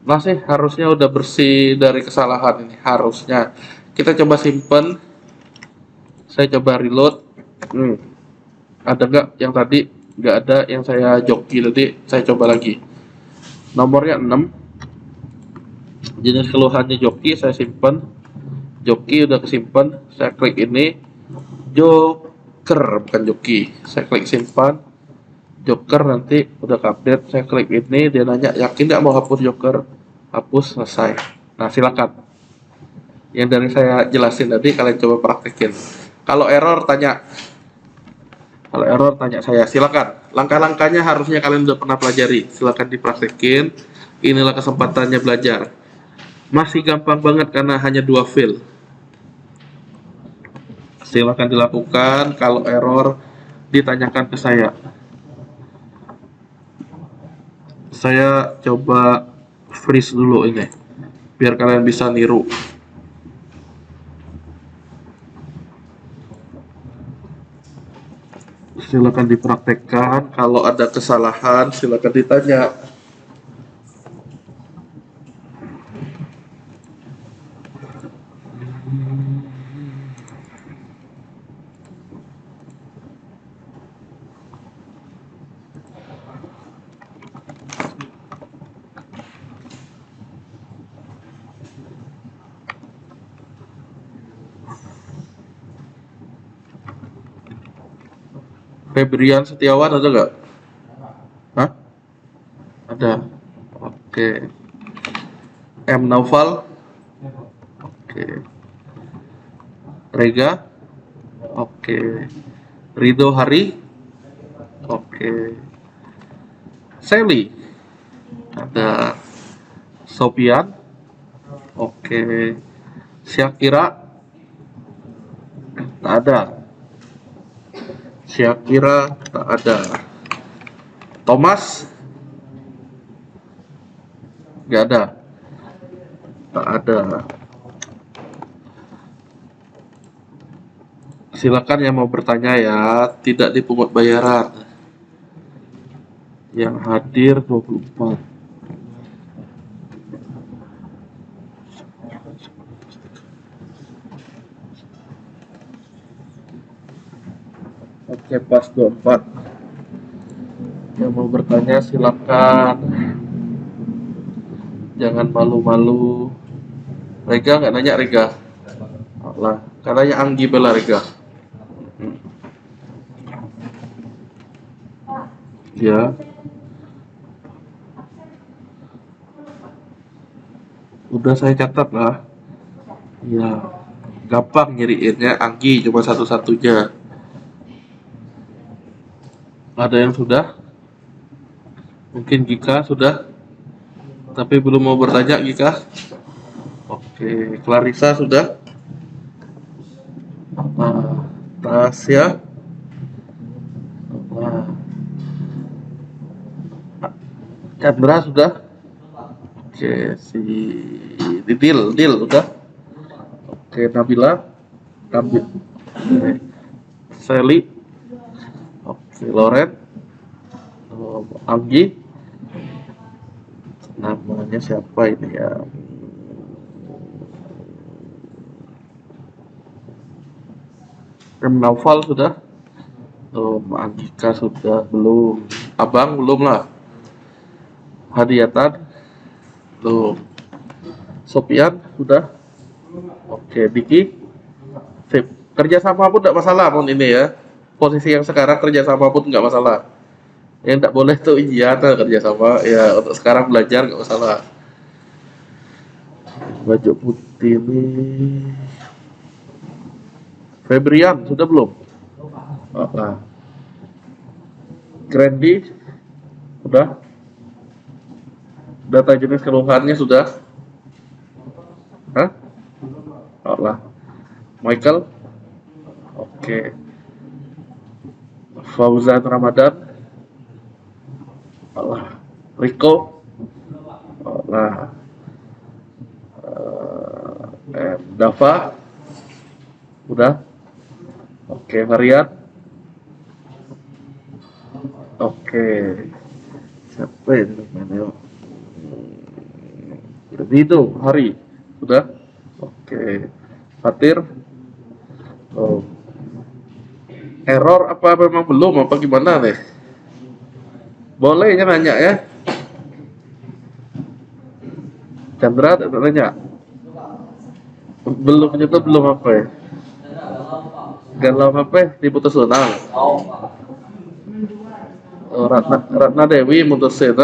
Masih harusnya udah bersih dari kesalahan ini, harusnya. Kita coba simpen. Saya coba reload. Ada nggak yang tadi? Nggak ada. Yang saya joki tadi, saya coba lagi. Nomornya 6. Jenis keluhannya joki, saya simpen. Joki udah kesimpan. Saya klik ini. Joker, bukan joki. Saya klik simpan. Joker nanti udah update, saya klik ini, dia nanya yakin nggak mau hapus Joker, hapus, selesai. Nah, silakan. Yang dari saya jelasin tadi kalian coba praktekin. Kalau error tanya, saya, silakan. Langkah-langkahnya harusnya kalian udah pernah pelajari, silakan dipraktekin. Inilah kesempatannya belajar. Masih gampang banget karena hanya 2 file. Silakan dilakukan. Kalau error ditanyakan ke saya. Saya coba freeze dulu ini biar kalian bisa niru. Silakan dipraktekkan. Kalau ada kesalahan silakan ditanya. Febrian Setiawan ada nggak? Hah? Ada. Oke. M Naufal. Oke. Rega. Oke. Rido Hari. Oke. Sally. Ada. Sopian. Oke. Syakira. Tak ada. Syakira tak ada. Thomas nggak ada. Tak ada. Silakan yang mau bertanya ya, tidak dipungut bayaran. Yang hadir 24. Oke, pas 24. Yang mau bertanya silakan. Jangan malu-malu. Rega nggak nanya Rega? Allah, katanya Anggi Bella Rega. Ya, udah saya catat lah. Ya, gampang nyiriinnya. Anggi cuma satu-satunya. Ada yang sudah? Mungkin Gika sudah, tapi belum mau bertanya Gika. Oke, Clarissa sudah. Tasya. Chandra sudah. Oke, si Dil udah. Oke, Nabila. Oke. Sally. Oke, Loren. Anggi. Namanya siapa ini ya? M. Naufal sudah? Oh, Andika sudah belum. Abang belum lah. Hadiatan belum. Sopian sudah. Oke, Diki. Sip. Kerja sama pun tidak masalah pun ini ya. Posisi yang sekarang kerja sama pun nggak masalah. Yang tidak boleh tuh iya kerja sama. Ya untuk sekarang belajar nggak masalah. Baju putih ini. Febrian sudah belum? Nah. Grandi sudah. Data jenis keluhannya sudah. Hah? Oh lah. Michael. Oke. Fauzan Ramadan. Oh lah. Rico. Oh lah. Dava. Udah. Oke, Varian. Oke. Siapa ini namanya? Jadi itu hari sudah. Oke. Fatir. Oh. Error apa memang belum apa gimana nih? Boleh ya nanya ya. Chandra nanya. Belum itu belum apa ya? Galau apa ya? Diputus tunang. Oh, Ratna Dewi mutusin.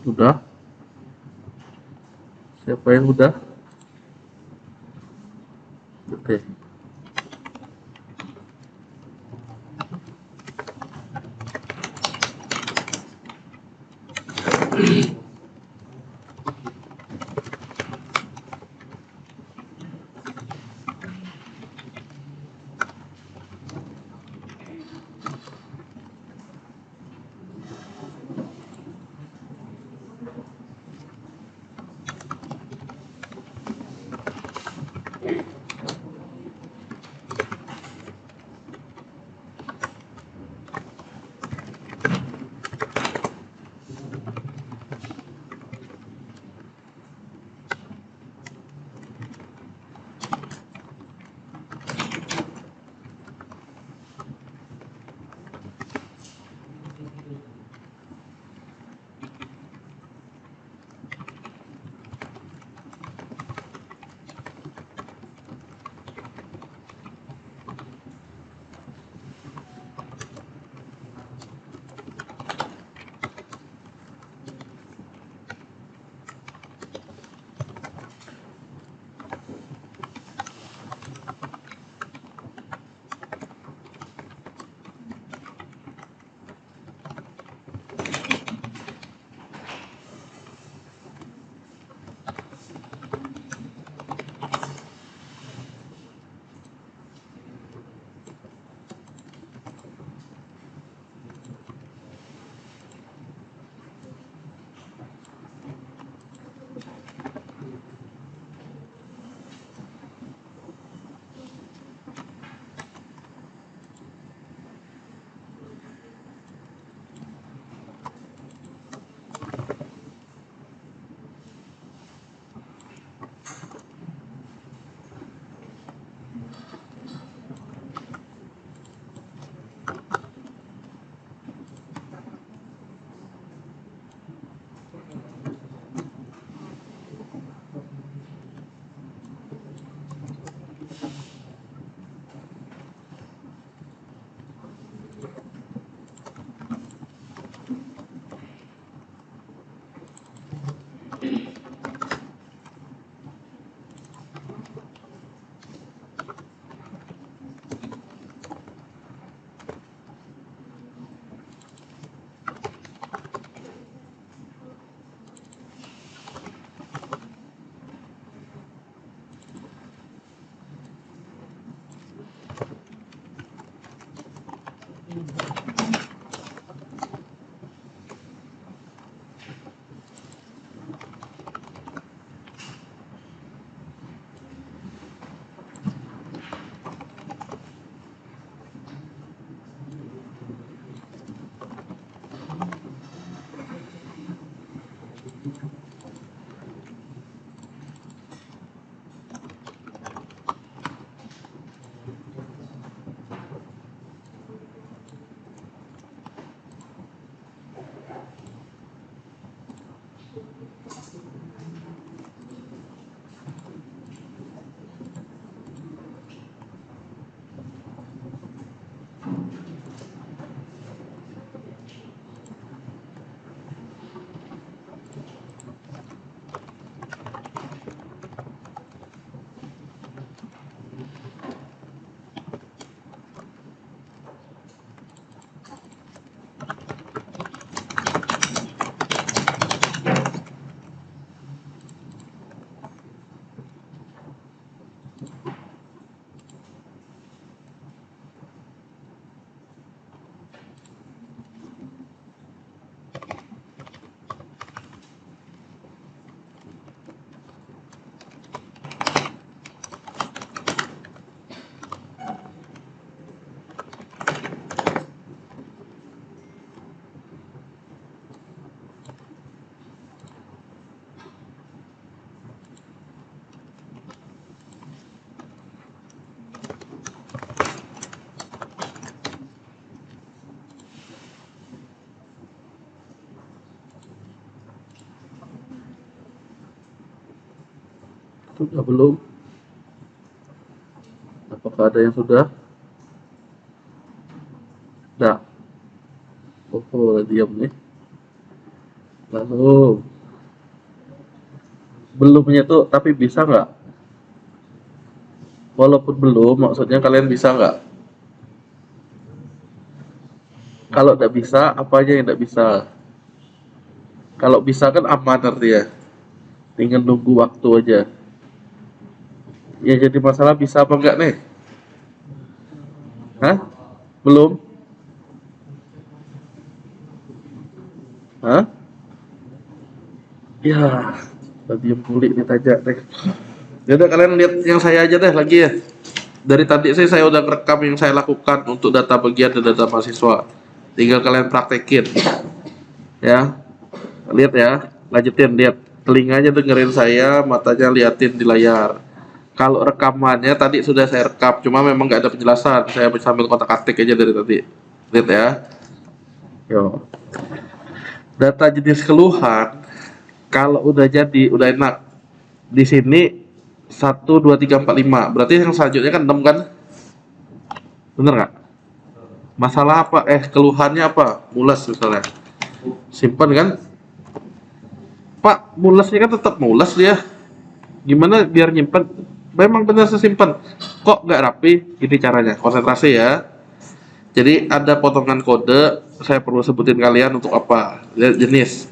Udah? Siapa yang udah? Oke. Sudah belum? Apakah ada yang sudah? Dah. Oh, diam nih. Lalu belumnya tuh tapi bisa nggak? Walaupun belum, maksudnya kalian bisa nggak? Kalau nggak bisa, apa aja yang nggak bisa? Kalau bisa kan aman artinya, tinggal nunggu waktu aja. Ya jadi masalah bisa apa enggak nih? Hah? Belum? Hah? Ya, tadi yang kulit ditajak deh. Yaudah kalian lihat yang saya aja deh lagi ya. Dari tadi sih saya udah rekam yang saya lakukan untuk data bagian dan data mahasiswa. Tinggal kalian praktekin ya. Lihat ya, lanjutin lihat. Telinganya dengerin saya, matanya liatin di layar. Kalau rekamannya tadi sudah saya rekam, cuma memang nggak ada penjelasan. Saya sambil kotak-atik aja dari tadi. Lihat ya. Yo. Data jenis keluhan kalau udah jadi udah enak. Di sini 1 2 3 4 5. Berarti yang selanjutnya kan 6 kan? Bener nggak? Masalah apa? Keluhannya apa? Mules misalnya. Simpan kan? Pak, mulesnya kan tetap mules dia. Gimana biar nyimpen? Memang benar sesimpan. Kok nggak rapi? Ini caranya. Konsentrasi ya. Jadi ada potongan kode. Saya perlu sebutin kalian untuk apa? Lihat jenis.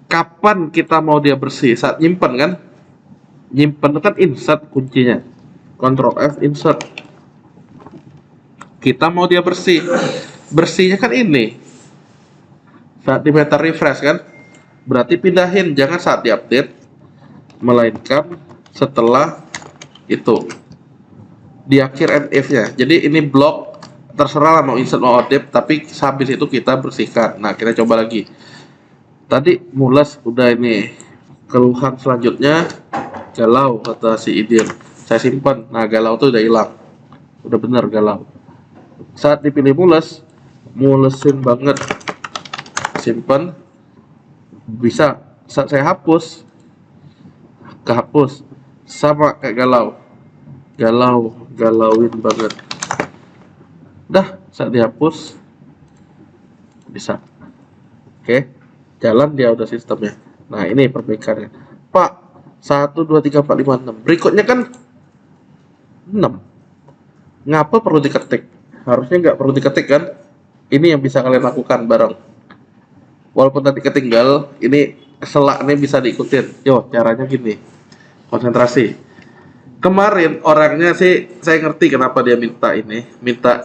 Kapan kita mau dia bersih? Saat nyimpen kan? Nyimpen kan insert kuncinya. Ctrl F insert. Kita mau dia bersih. Bersihnya kan ini. Saat di meta refresh kan? Berarti pindahin, jangan saat diupdate, melainkan setelah itu di akhir and if-nya. Jadi ini blok terserah lah mau insert mau update, tapi habis itu kita bersihkan. Nah kita coba lagi. Tadi mules udah ini. Keluhan selanjutnya galau kata si Idil. Saya simpan. Nah galau tuh udah hilang. Udah bener galau. Saat dipilih mules, mulesin banget. Simpan. Bisa saat saya hapus, kehapus sama kayak galauin banget. Dah saat dihapus bisa. Oke, jalan dia udah sistemnya. Nah ini perbaikannya. Pak, 1 2 3 4 5 6. Berikutnya kan 6. Ngapa perlu diketik? Harusnya nggak perlu diketik kan? Ini yang bisa kalian lakukan bareng. Walaupun tadi ketinggal, ini selaknya bisa diikutin. Yo, caranya gini. Konsentrasi. Kemarin orangnya sih saya ngerti kenapa dia minta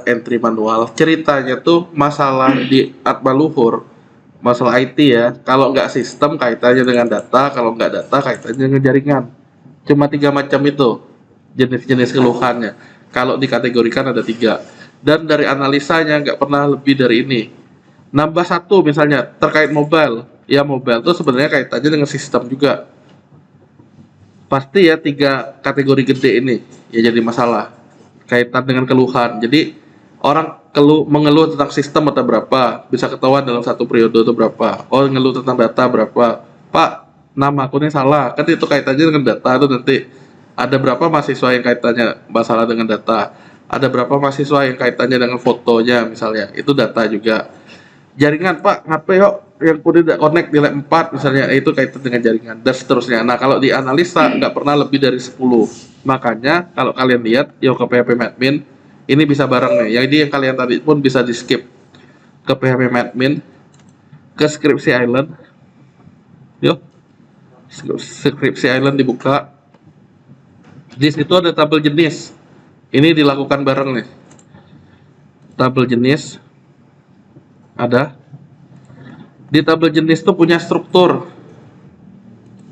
entry manual. Ceritanya tuh masalah di Atma Luhur, masalah IT ya. Kalau nggak sistem kaitannya dengan data, kalau nggak data kaitannya dengan jaringan. Cuma 3 macam itu jenis-jenis keluhannya. Kalau dikategorikan ada 3. Dan dari analisanya nggak pernah lebih dari ini. Nambah 1 misalnya terkait mobile. Ya mobile itu sebenarnya kaitannya dengan sistem juga. Pasti ya 3 kategori gede ini ya jadi masalah kaitan dengan keluhan. Jadi orang mengeluh tentang sistem atau berapa bisa ketahuan dalam satu periode itu berapa. Oh ngeluh tentang data berapa. Pak, nama akunnya salah. Kan itu kaitannya dengan data itu nanti ada berapa mahasiswa yang kaitannya masalah dengan data. Ada berapa mahasiswa yang kaitannya dengan fotonya misalnya. Itu data juga. Jaringan Pak, HP yuk yang tidak connect di lab 4 misalnya, itu kaitan dengan jaringan dan seterusnya. Nah kalau dianalisa nggak pernah lebih dari 10. Makanya kalau kalian lihat yuk ke PHP-Admin ini bisa bareng nih. Yang kalian tadi pun bisa di skip ke PHP-Admin, ke Skripsi Island. Yuk Skripsi Island dibuka. Di situ ada tabel jenis. Ini dilakukan bareng nih. Tabel jenis ada. Di tabel jenis tuh punya struktur.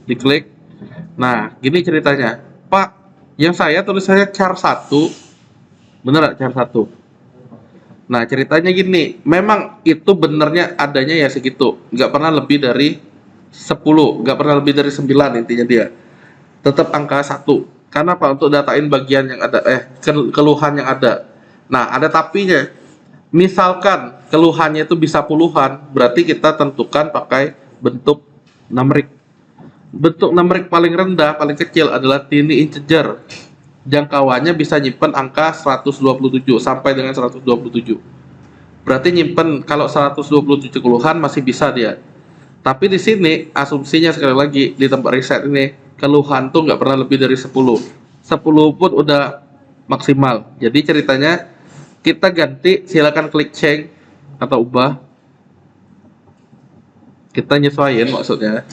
Diklik. Nah, gini ceritanya. Pak, yang saya tulisannya char 1. Bener gak char 1? Nah, ceritanya gini. Memang itu benernya adanya ya segitu. Nggak pernah lebih dari 10. Nggak pernah lebih dari 9 intinya dia. Tetap angka 1. Karena apa? Untuk datain bagian yang ada, keluhan yang ada. Nah, ada tapinya. Misalkan keluhannya itu bisa puluhan, berarti kita tentukan pakai bentuk numerik. Bentuk numerik paling rendah, paling kecil adalah tiny integer. Jangkauannya bisa nyimpen angka 127 sampai dengan 127. Berarti nyimpen kalau 127 keluhan masih bisa dia. Tapi di sini asumsinya sekali lagi di tempat riset ini keluhan tuh nggak pernah lebih dari 10. 10 pun udah maksimal. Jadi ceritanya kita ganti, silakan klik change atau ubah. Kita nyesuaiin maksudnya.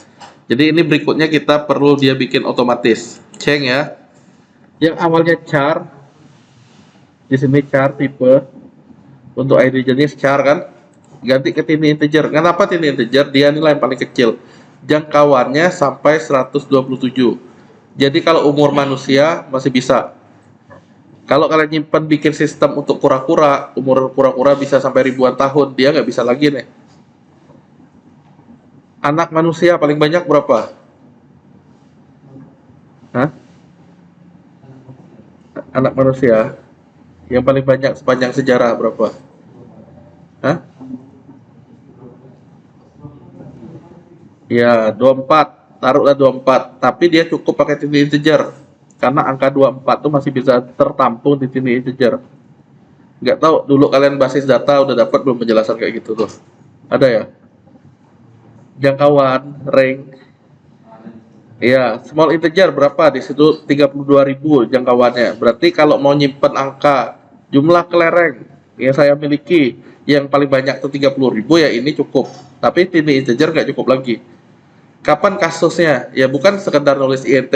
Jadi ini berikutnya kita perlu dia bikin otomatis. Change ya. Yang awalnya char, di sini char tipe untuk ID jenis char kan, ganti ke tini integer. Kenapa tini integer? Dia nilai yang paling kecil. Jangkauannya sampai 127. Jadi kalau umur manusia masih bisa. Kalau kalian nyimpan bikin sistem untuk kura-kura, umur kura-kura bisa sampai ribuan tahun, dia nggak bisa lagi nih. Anak manusia paling banyak berapa? Hah? Anak manusia yang paling banyak sepanjang sejarah berapa? Hah? Ya, 24. Taruhlah 24. Tapi dia cukup pakai tini integer. Karena angka 24 tuh masih bisa tertampung di tini integer. Nggak tahu dulu kalian basis data udah dapat belum penjelasan kayak gitu tuh? Ada ya? Jangkauan, range. Iya, small integer berapa? Di situ 32.000 jangkauannya. Berarti kalau mau nyimpen angka jumlah kelereng yang saya miliki yang paling banyak tuh 30.000 ya ini cukup. Tapi tini integer nggak cukup lagi. Kapan kasusnya? Ya bukan sekedar nulis int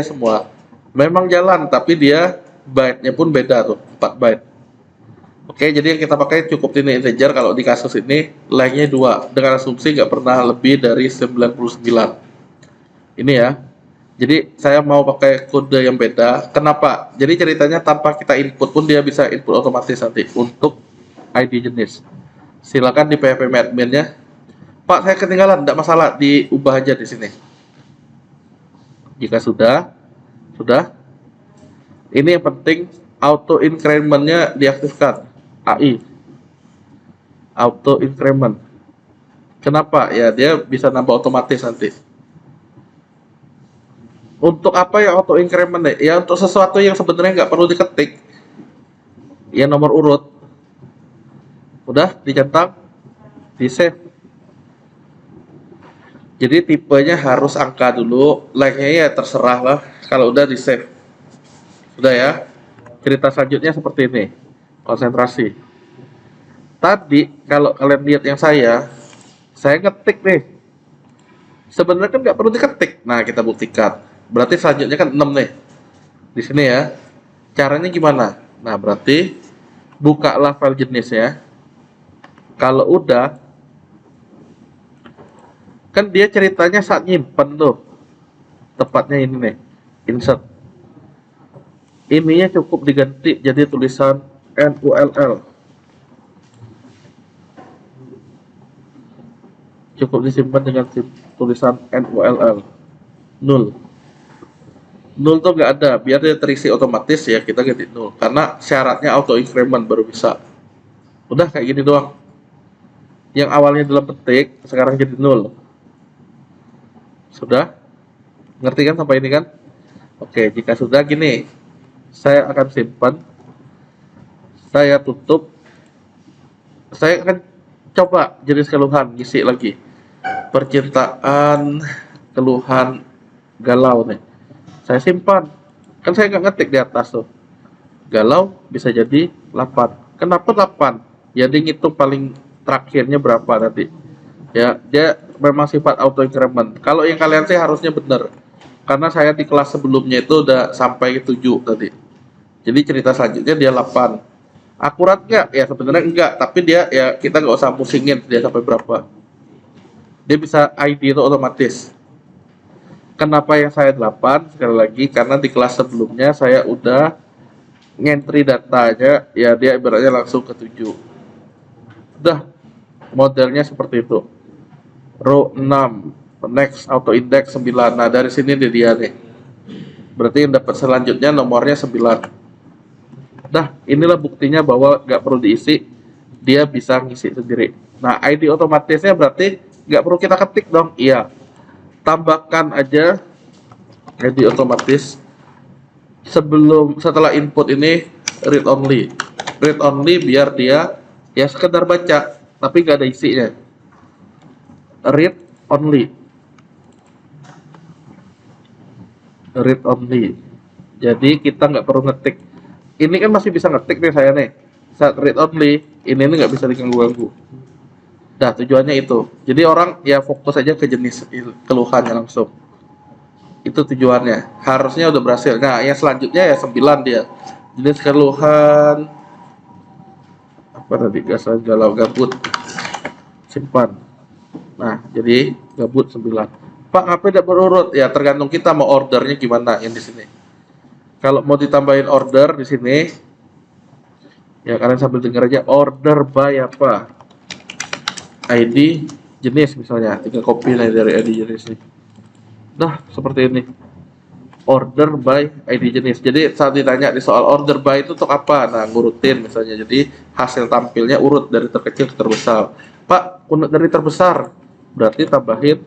semua. Memang jalan, tapi dia byte-nya pun beda tuh, 4 byte. Oke, jadi yang kita pakai cukup tini integer kalau di kasus ini lengthnya 2 dengan asumsi nggak pernah lebih dari 99. Ini ya. Jadi saya mau pakai kode yang beda. Kenapa? Jadi ceritanya tanpa kita input pun dia bisa input otomatis nanti untuk ID jenis. Silakan di PHP admin-nya. Pak, saya ketinggalan, tidak masalah, diubah aja di sini. Jika sudah. Ini yang penting auto increment-nya diaktifkan. AI. Auto increment. Kenapa? Ya dia bisa nambah otomatis nanti. Untuk apa ya auto increment? Ya untuk sesuatu yang sebenarnya nggak perlu diketik. Ya nomor urut. Udah dicetak, di save. Jadi tipenya harus angka dulu, lengthnya ya terserah lah. Kalau udah di save. Sudah ya. Cerita selanjutnya seperti ini. Konsentrasi. Tadi kalau kalian lihat yang saya ngetik nih. Sebenarnya kan nggak perlu diketik. Nah kita buktikan. Berarti selanjutnya kan 6 nih. Di sini ya. Caranya gimana? Nah, berarti bukalah file jenisnya. Kalau udah kan dia ceritanya saat nyimpen tuh. Tepatnya ini nih. Insert. Ininya cukup diganti jadi tulisan NULL. Cukup disimpan dengan tulisan NULL. Null tuh nggak ada, biar dia terisi otomatis ya kita ganti 0 karena syaratnya auto increment baru bisa. Udah kayak gini doang. Yang awalnya dalam petik sekarang jadi 0. Sudah? Ngerti kan sampai ini kan? Oke, jika sudah gini, saya akan simpan, saya tutup, saya akan coba jenis keluhan ngisi lagi. Percintaan, keluhan, galau nih. Saya simpan, kan saya nggak ngetik di atas tuh. Galau bisa jadi 8. Kenapa 8? Ya dia ngitung paling terakhirnya berapa nanti. Ya dia memang sifat auto increment. Kalau yang kalian sih harusnya benar, karena saya di kelas sebelumnya itu udah sampai 7 tadi. Jadi cerita selanjutnya dia 8. Akurat nggak? Ya sebenarnya enggak, tapi dia ya kita nggak usah pusingin dia sampai berapa. Dia bisa ID itu otomatis. Kenapa yang saya 8? Sekali lagi karena di kelas sebelumnya saya udah ngentri datanya, ya dia ibaratnya langsung ke 7. Udah modelnya seperti itu. Row 6, next auto index 9. Nah, dari sini dia nih. Berarti yang dapat selanjutnya nomornya 9. Dah, inilah buktinya bahwa nggak perlu diisi, dia bisa ngisi sendiri. Nah, ID otomatisnya berarti nggak perlu kita ketik dong. Iya. Tambahkan aja ID otomatis setelah input ini read only biar dia ya sekedar baca tapi nggak ada isinya. Read only, read only. Jadi kita nggak perlu ngetik. Ini kan masih bisa ngetik nih saya nih. Saat read only, ini nggak bisa diganggu-ganggu. Nah, tujuannya itu. Jadi orang ya fokus aja ke jenis keluhannya langsung. Itu tujuannya. Harusnya udah berhasil. Nah, yang selanjutnya ya 9 dia. Jenis keluhan apa tadi? Galau, galau, gabut. Simpan. Nah, jadi gabut 9. Pak, apa tidak berurut? Ya, tergantung kita mau ordernya gimana yang di sini. Kalau mau ditambahin order di sini, ya kalian sambil dengar aja order by apa? ID jenis misalnya, tinggal copy dari ID jenis ini. Nah, seperti ini. Order by ID jenis. Jadi saat ditanya di soal order by itu untuk apa? Nah, ngurutin misalnya. Jadi hasil tampilnya urut dari terkecil ke terbesar. Pak, untuk dari terbesar berarti tambahin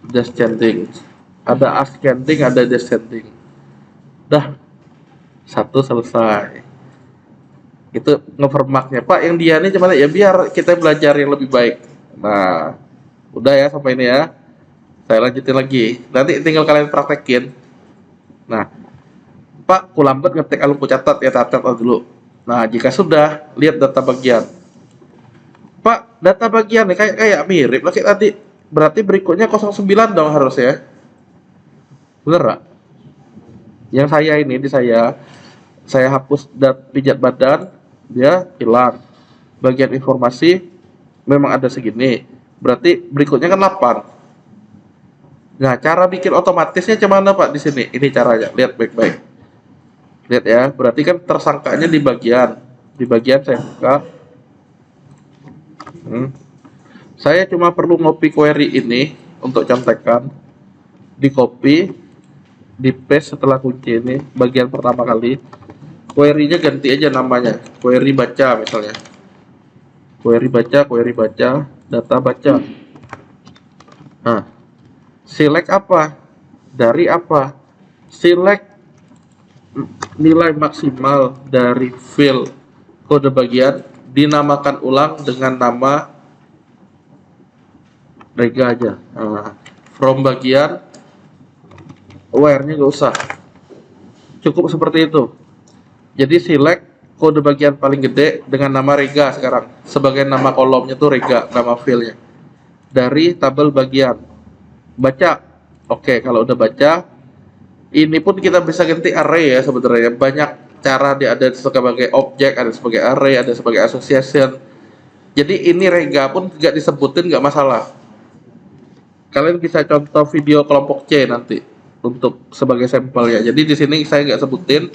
descending. Ada ascending, ada descending. Dah, satu selesai. Itu ngeformatnya. Pak, yang dia ini gimana? Ya biar kita belajar yang lebih baik. Nah, udah ya sampai ini ya. Saya lanjutin lagi. Nanti tinggal kalian praktekin. Nah, Pak, ku lambat ngetik alumku catat ya, catat dulu. Nah, jika sudah, lihat data bagian. Pak, data bagian nih kayak mirip lagi tadi. Berarti berikutnya 09 dong harus ya. Bener gak? Yang saya ini di saya hapus pijat badan, dia hilang. Bagian informasi memang ada segini. Berarti berikutnya kan 8. Nah, cara bikin otomatisnya gimana Pak di sini? Ini caranya, lihat baik-baik. Lihat ya, berarti kan tersangkanya di bagian. Di bagian saya buka. Saya cuma perlu ngopi query ini untuk contekan. Di copy, di paste setelah kunci ini, bagian pertama kali. Query-nya ganti aja namanya. Query baca misalnya. Query baca, data baca. Nah, select apa? Dari apa? Select nilai maksimal dari field kode bagian, dinamakan ulang dengan nama rega aja. Nah, from bagian, where-nya nggak usah. Cukup seperti itu. Jadi select kode bagian paling gede dengan nama rega sekarang. Sebagai nama kolomnya tuh rega, nama fieldnya. Dari tabel bagian. Baca. Oke, kalau udah baca, ini pun kita bisa ganti array ya sebenarnya. Banyak cara, dia ada sebagai objek, ada sebagai array, ada sebagai association. Jadi ini rega pun nggak disebutin nggak masalah. Kalian bisa contoh video kelompok C nanti untuk sebagai sampel ya. Jadi di sini saya nggak sebutin,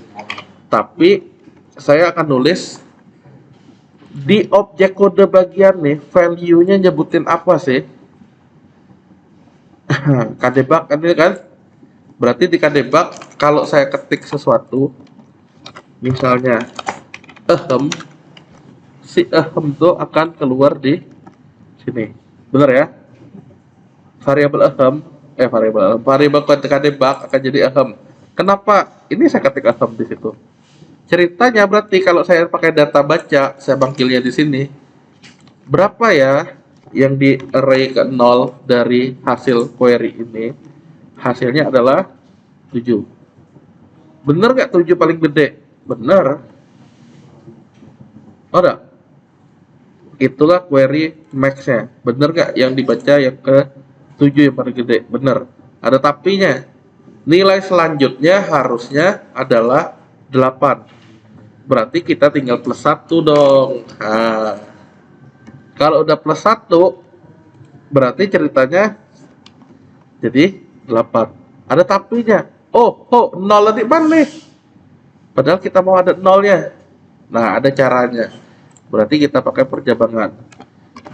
tapi saya akan nulis di objek kode bagian nih, value-nya nyebutin apa sih? Kadebug kan ini kan? Berarti di kadebug kalau saya ketik sesuatu, misalnya si itu akan keluar di sini. Bener ya? Variabel kadebug akan jadi Kenapa? Ini saya ketik di situ. Ceritanya berarti kalau saya pakai data baca, saya panggilnya di sini. Berapa ya yang di array ke 0 dari hasil query ini? Hasilnya adalah 7. Bener nggak 7 paling gede? Bener. Oh, enggak? Itulah query max-nya. Bener nggak yang dibaca yang ke 7 yang paling gede? Bener. Ada tapinya. Nilai selanjutnya harusnya adalah 8. Berarti kita tinggal plus 1 dong. Nah, kalau udah plus 1, berarti ceritanya jadi 8. Ada tapinya. Oh, 0 di mana nih? Padahal kita mau ada 0-nya. Nah, ada caranya. Berarti kita pakai perjabangan.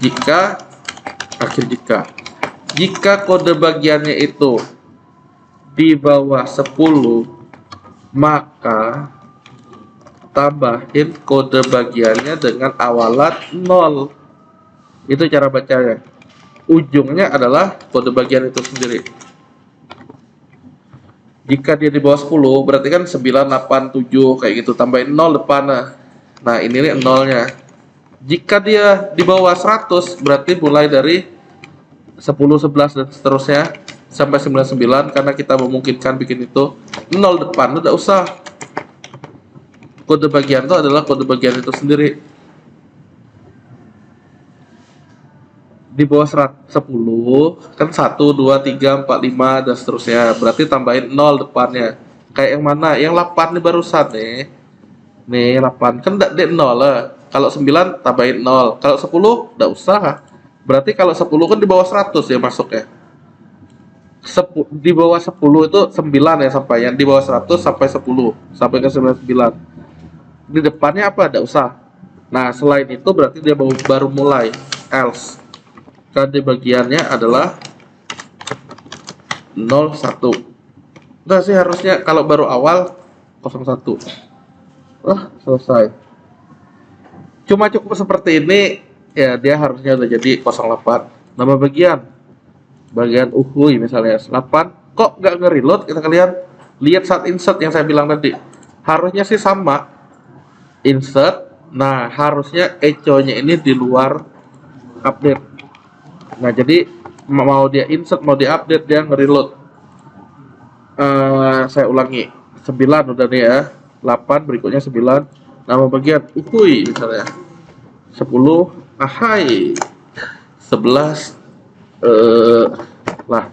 Jika kode bagiannya itu di bawah 10, maka tambahin kode bagiannya dengan awalan 0. Itu cara bacanya. Ujungnya adalah kode bagian itu sendiri. Jika dia di bawah 10, berarti kan 9, 8, 7 kayak gitu, tambahin 0 depannya. Nah, ini nolnya. Jika dia di bawah 100, berarti mulai dari 10, 11 dan seterusnya sampai 99 karena kita memungkinkan bikin itu 0 depan, udah usah. Kode bagian itu adalah kode bagian itu sendiri. Di bawah 10 kan 1, 2, 3, 4, 5 dan seterusnya, berarti tambahin 0 depannya. Kayak yang mana? Yang 8 nih barusan nih 8 kan enggak D 0 lah. Kalau 9 tambahin 0, kalau 10 enggak usah. Berarti kalau 10 kan di bawah 100 ya masuknya. Di bawah 10 itu 9 ya sampainya, di bawah 100 sampai 10 sampai ke 99. Di depannya apa? Enggak usah. Nah, selain itu berarti dia baru mulai else. Kode bagiannya adalah 01. Enggak sih harusnya kalau baru awal 01. Selesai. Cuma cukup seperti ini ya, dia harusnya udah jadi 08. Nama bagian uhui misalnya 8. Kok nggak nge-reload? Kita kalian lihat saat insert yang saya bilang tadi. Harusnya sih sama. Insert. Nah, harusnya echo-nya ini di luar update. Nah, jadi mau dia insert, mau dia update, dia nge-reload. Saya ulangi. 9 udah nih ya. 8 berikutnya 9. Nama bagian uhui misalnya 10 ahai. 11 lah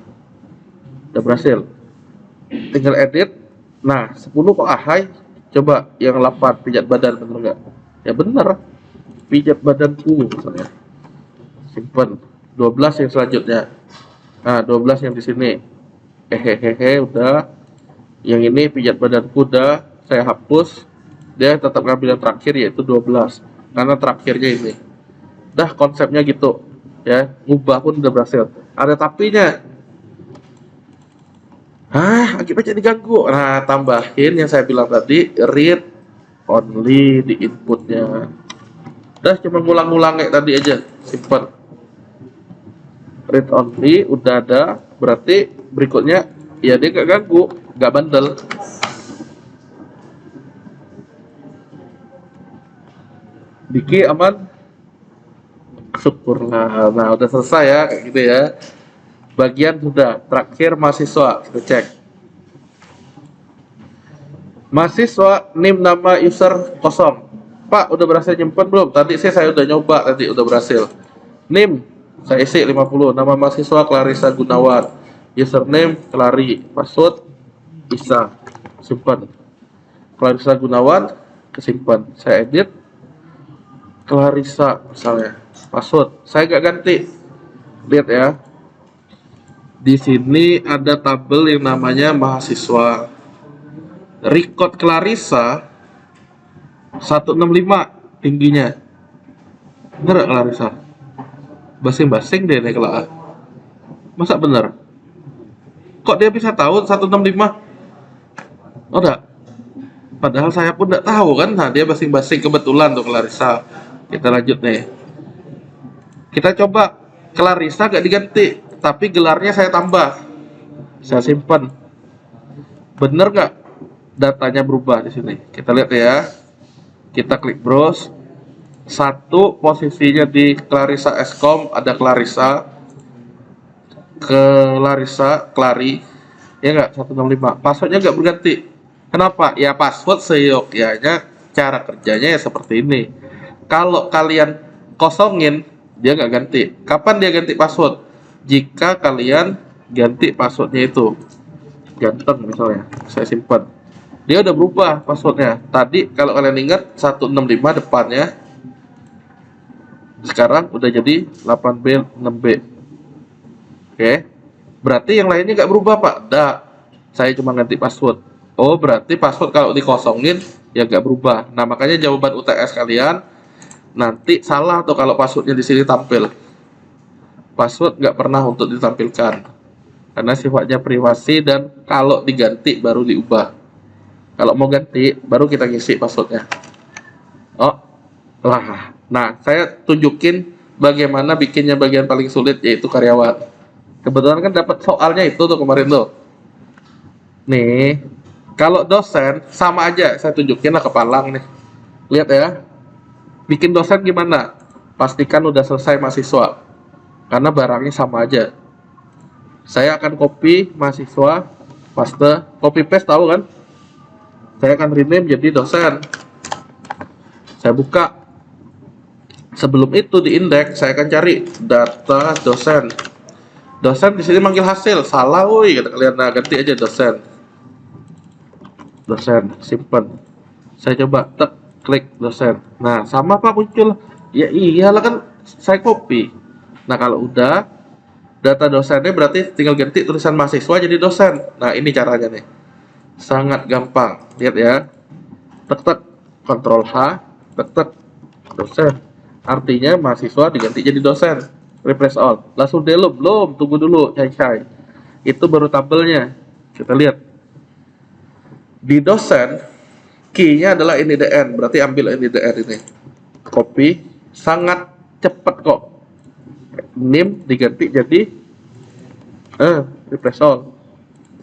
udah berhasil, tinggal edit. Nah 10 kok ahai, coba yang 8 pijat badan, bener nggak? Ya bener, pijat badanku misalnya, simpen. 12 yang selanjutnya, nah 12 yang di sini hehehe udah. Yang ini pijat badanku udah saya hapus, dia tetap ngambil yang terakhir yaitu 12 karena terakhirnya ini. Dah konsepnya gitu ya, ngubah pun udah berhasil. Ada tapinya. Akibatnya diganggu. Nah, tambahin yang saya bilang tadi, read only di inputnya. Dah cuma ngulang-ngulang kayak tadi aja, simple. Read only udah ada, berarti berikutnya ya dia gak ganggu, gak bandel. Diki aman? Syukurlah. Nah udah selesai ya kayak gitu ya. Bagian sudah, terakhir mahasiswa, kita cek. Mahasiswa, name nama user kosong. Pak, udah berhasil nyimpen belum? Tadi sih saya udah nyoba, tadi udah berhasil. Name, saya isi 50. Nama mahasiswa Clarissa Gunawan. Username Clari, password Isa. Simpan. Clarissa Gunawan, kesimpan. Saya edit. Clarissa misalnya. Password. Saya gak ganti. Lihat ya. Di sini ada tabel yang namanya mahasiswa. Record Clarissa 165 tingginya. Bener gak Clarissa? Basing-basing deh nih kelak. Masa bener? Kok dia bisa tahu 165? Oh enggak. Padahal saya pun enggak tahu kan. Nah, dia basing-basing kebetulan tuh Clarissa. Kita lanjut nih. Kita coba Clarissa gak diganti, tapi gelarnya saya tambah. Saya simpan. Bener gak datanya berubah di sini? Kita lihat ya. Kita klik browse. Satu posisinya di Clarissa Escom ada Clarissa, Clari, ya nggak 165. Passwordnya nggak berganti. Kenapa? Ya password seyogyanya, cara kerjanya ya seperti ini. Kalau kalian kosongin, dia nggak ganti. Kapan dia ganti password? Jika kalian ganti passwordnya itu. Ganteng misalnya, saya simpan. Dia udah berubah passwordnya. Tadi kalau kalian ingat 165 depannya, sekarang udah jadi 8B, 6B. Oke. Berarti yang lainnya nggak berubah, Pak? Nggak. Saya cuma ganti password. Oh, berarti password kalau dikosongin ya nggak berubah. Nah, makanya jawaban UTS kalian nanti salah tuh kalau passwordnya di sini tampil. Password nggak pernah untuk ditampilkan karena sifatnya privasi dan kalau diganti baru diubah. Kalau mau ganti baru kita ngisi passwordnya. Oh, lah. Nah, saya tunjukin bagaimana bikinnya bagian paling sulit yaitu karyawan. Kebetulan kan dapat soalnya itu tuh kemarin tuh. Nih, kalau dosen sama aja, saya tunjukin lah kepalang nih. Lihat ya. Bikin dosen gimana? Pastikan udah selesai mahasiswa. karena barangnya sama aja. Saya akan copy mahasiswa, paste, copy paste tahu kan? Saya akan rename jadi dosen. Saya buka. Sebelum itu di indeks saya akan cari data dosen. Dosen di sini manggil hasil, salah woi kata kalian. Nah, ganti aja dosen. Dosen, simpen. Saya coba klik dosen. Nah, sama Pak muncul. Ya iyalah kan saya copy. Nah, kalau udah data dosennya berarti tinggal ganti tulisan mahasiswa jadi dosen. Nah, ini caranya nih. Sangat gampang. Lihat ya. Tek Ctrl H, tek dosen. Artinya mahasiswa diganti jadi dosen. Refresh all. Langsung download belum? Tunggu dulu, cai. Itu baru tabelnya. Kita lihat. Di dosen, key-nya adalah NIDN. Berarti ambil NIDN ini. Copy. Sangat cepat kok. NIM diganti jadi refresh all.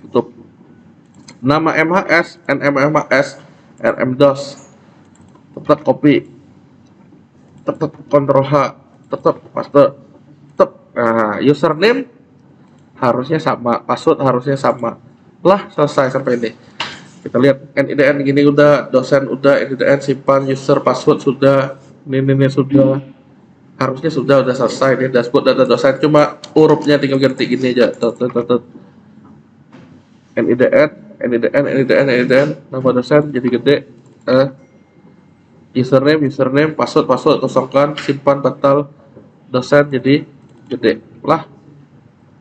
Tutup. Nama MHS, NMMHS, RMDOS. Tetap copy. Tetap Ctrl H. Tetap paste. Nah, username harusnya sama, password harusnya sama. Lah, selesai sampai ini. Kita lihat NIDN gini udah, dosen udah, NIDN simpan, user password sudah, ini sudah. Harusnya sudah selesai nih dashboard data dosen, cuma hurufnya tinggal ganti gini aja. NIDN, nama dosen jadi gede. Username, password kosongkan, simpan batal, dosen jadi gede lah,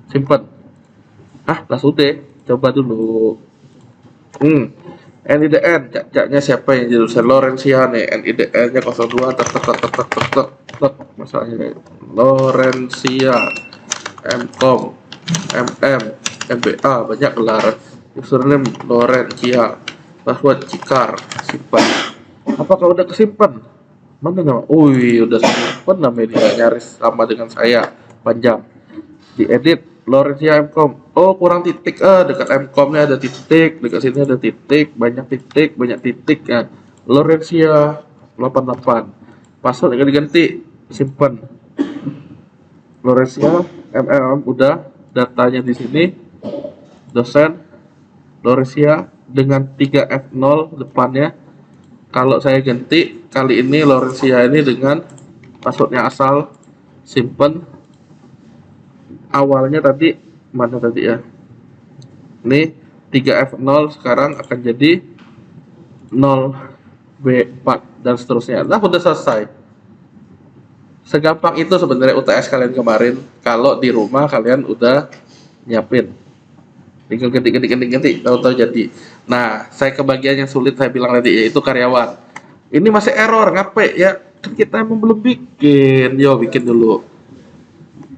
simpan. Lah sudah, coba dulu. NIDN, caknya siapa yang jadi dosen? Lorencia nih, NIDN nya 02, masalahnya Lorencia, MCom, MBA, banyak gelar. Username Lorencia, password Cikar, simpan. Apakah udah kesimpan? Mana nama? Udah simpan namanya dia, nyaris sama dengan saya, panjang. Diedit Lorencia MCom. Oh, kurang titik. Dekat MCom-nya ada titik, dekat sini ada titik, banyak titik ya. Lorencia 88. Password yang diganti, simpan. Lorencia udah, datanya di sini. Dosen Lorencia dengan 3F0 depannya. Kalau saya ganti kali ini Lorencia ini dengan passwordnya asal, simpen. Awalnya tadi mana tadi ya? Ini 3F0 sekarang akan jadi 0B4 dan seterusnya. Nah, udah selesai. Segampang itu sebenarnya UTS kalian kemarin. Kalau di rumah kalian udah nyiapin. Tinggal ganti, tahu-tahu jadi. Nah, saya ke bagian yang sulit saya bilang tadi, yaitu karyawan. Ini masih error, ngapain ya? Kan kita emang belum bikin. Yo, bikin dulu.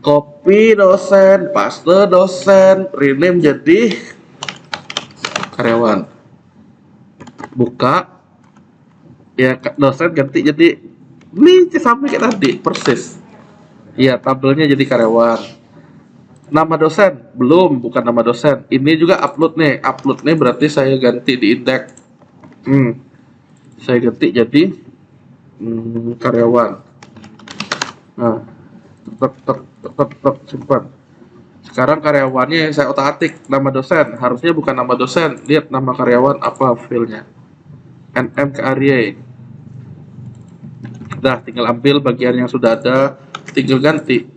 Copy dosen, paste dosen, rename jadi karyawan. Buka, ya dosen ganti jadi ini sama kayak tadi, persis. Iya, tabelnya jadi karyawan. Nama dosen belum, bukan nama dosen. Ini juga upload nih, uploadnya berarti saya ganti di indeks. Saya ganti jadi karyawan. Nah, tetap simpan. Sekarang karyawannya yang saya otak-atik nama dosen, harusnya bukan nama dosen. Lihat nama karyawan apa filenya. NM ke area. Dah, tinggal ambil bagian yang sudah ada, tinggal ganti.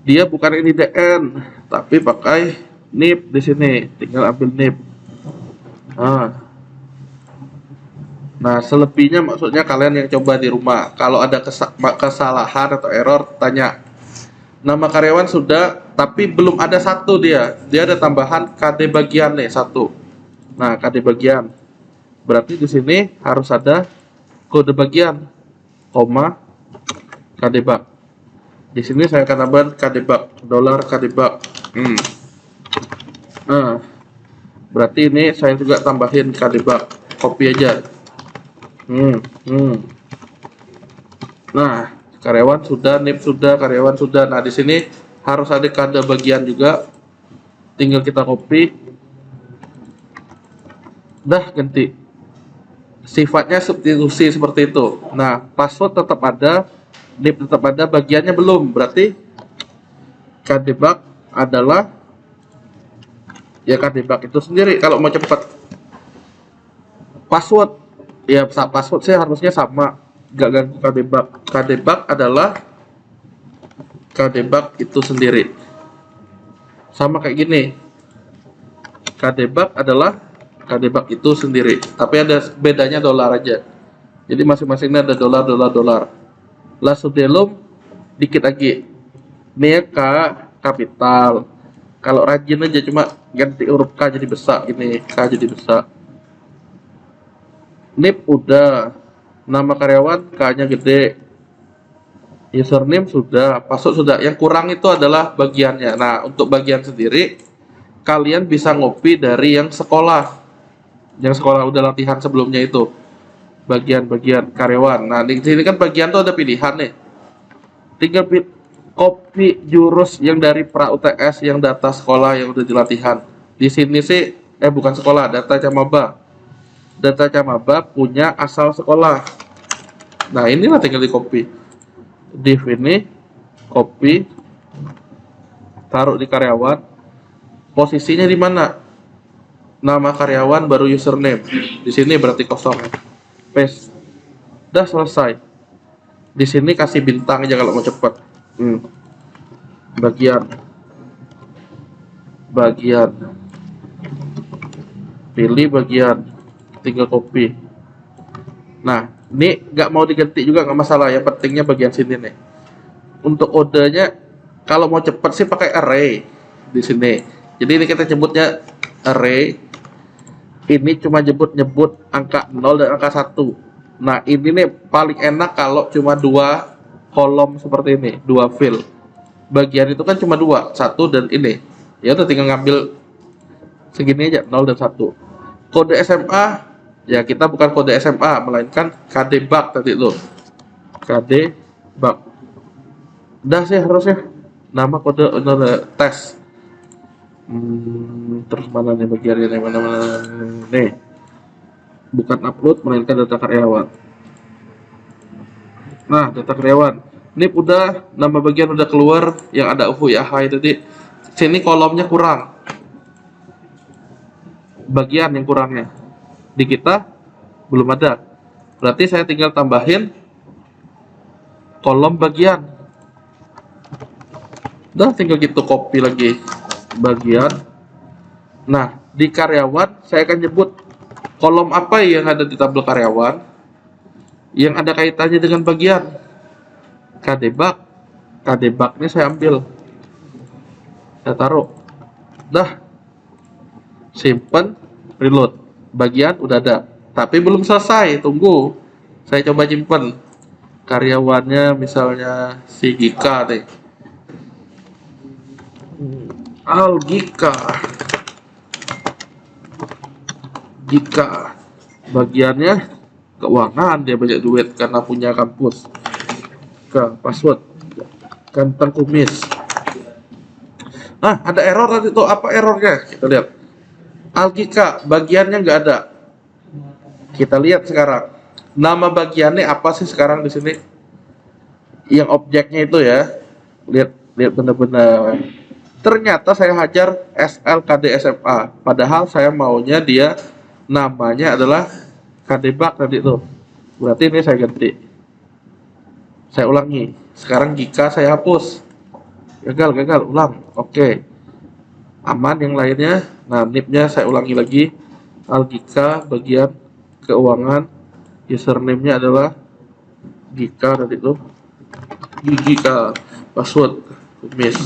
Dia bukan NIDN, tapi pakai NIP di sini. Tinggal ambil NIP. Nah, selebihnya maksudnya kalian yang coba di rumah. Kalau ada kesalahan atau error, tanya. Nama karyawan sudah, tapi belum ada satu dia. Dia ada tambahan KD bagian nih, satu. Nah, KD bagian. Berarti di sini harus ada kode bagian, koma, KD bak. Di sini saya akan tambahkan KD bak, dolar KD bak. Berarti ini saya juga tambahin KD bak, copy aja. Nah, karyawan sudah, NIP sudah, karyawan sudah. Nah, di sini harus ada kode bagian juga. Tinggal kita copy. Dah, ganti. Sifatnya substitusi seperti itu. Nah, password tetap ada, NIP tetap ada, bagiannya belum. Berarti KDebug adalah ya KDebug itu sendiri. Kalau mau cepat, password ya password sih harusnya sama, nggak ganggu KDebug. KDebug adalah KDebug itu sendiri, sama kayak gini. KDebug adalah KDebug itu sendiri, tapi ada bedanya dolar aja. Jadi masing-masingnya ada dolar, dolar, dolar. Lasudelum dikit lagi. Ini ya K kapital. Kalau rajin aja cuma ganti huruf K jadi besar, ini K jadi besar. NIP udah, nama karyawan K-nya gede, username sudah, password sudah. Yang kurang itu adalah bagiannya. Nah, untuk bagian sendiri kalian bisa ngopi dari yang sekolah udah latihan sebelumnya itu, bagian-bagian karyawan. Nah, di sini kan bagian tuh ada pilihan nih, tinggal copy jurus yang dari pra UTS yang data sekolah yang udah dilatihan. Di sini sih bukan sekolah, data Camaba punya asal sekolah. Nah, inilah tinggal di copy div ini, copy, taruh di karyawan, posisinya di mana, nama karyawan baru username, di sini berarti kosong, paste, udah selesai. Di sini kasih bintang aja kalau mau cepet. Bagian pilih bagian, tinggal copy. Nah, ini nggak mau diganti juga nggak masalah, yang pentingnya bagian sini nih. Untuk kodenya kalau mau cepet sih pakai array di sini. Jadi ini kita sebutnya array. Ini cuma nyebut angka 0 dan angka 1. Nah, ini nih paling enak kalau cuma 2 kolom seperti ini, 2 field. Bagian itu kan cuma 2, 1 dan ini. Ya udah tinggal ngambil segini aja, 0 dan 1. Kode SMA ya kita bukan kode SMA melainkan KDebug tadi tuh. KDebug. Udah sih harusnya. Nama kode tes. Terus mana nih bagiannya, mana nih, bukan upload melainkan data karyawan. Nah, data karyawan ini udah, nama bagian udah keluar, yang ada UHI tadi. Sini kolomnya kurang, bagian yang kurangnya di kita belum ada, berarti saya tinggal tambahin kolom bagian. Udah tinggal gitu copy lagi bagian. Nah, di karyawan saya akan nyebut kolom apa yang ada di tabel karyawan yang ada kaitannya dengan bagian. KDebug ini saya ambil, saya taruh, dah simpen, reload. Bagian udah ada, tapi belum selesai, tunggu, saya coba simpen karyawannya, misalnya si Gika deh, Gika, bagiannya keuangan, dia banyak duit karena punya kampus. Password kantong kumis. Nah, ada error tadi tuh, apa errornya? Kita lihat. Algika bagiannya nggak ada. Kita lihat sekarang. Nama bagiannya apa sih sekarang di sini? Yang objeknya itu ya. Lihat benar-benar. Ternyata saya hajar SLKD SMA. Padahal saya maunya dia namanya adalah KDebug tadi tuh. Berarti ini saya ganti. Saya ulangi. Sekarang Gika saya hapus. Gagal, ulang. Oke. Aman yang lainnya. Nah, NIP-nya saya ulangi lagi. Algika bagian keuangan. Username-nya adalah Gika tadi tuh. Gika. Password kumis.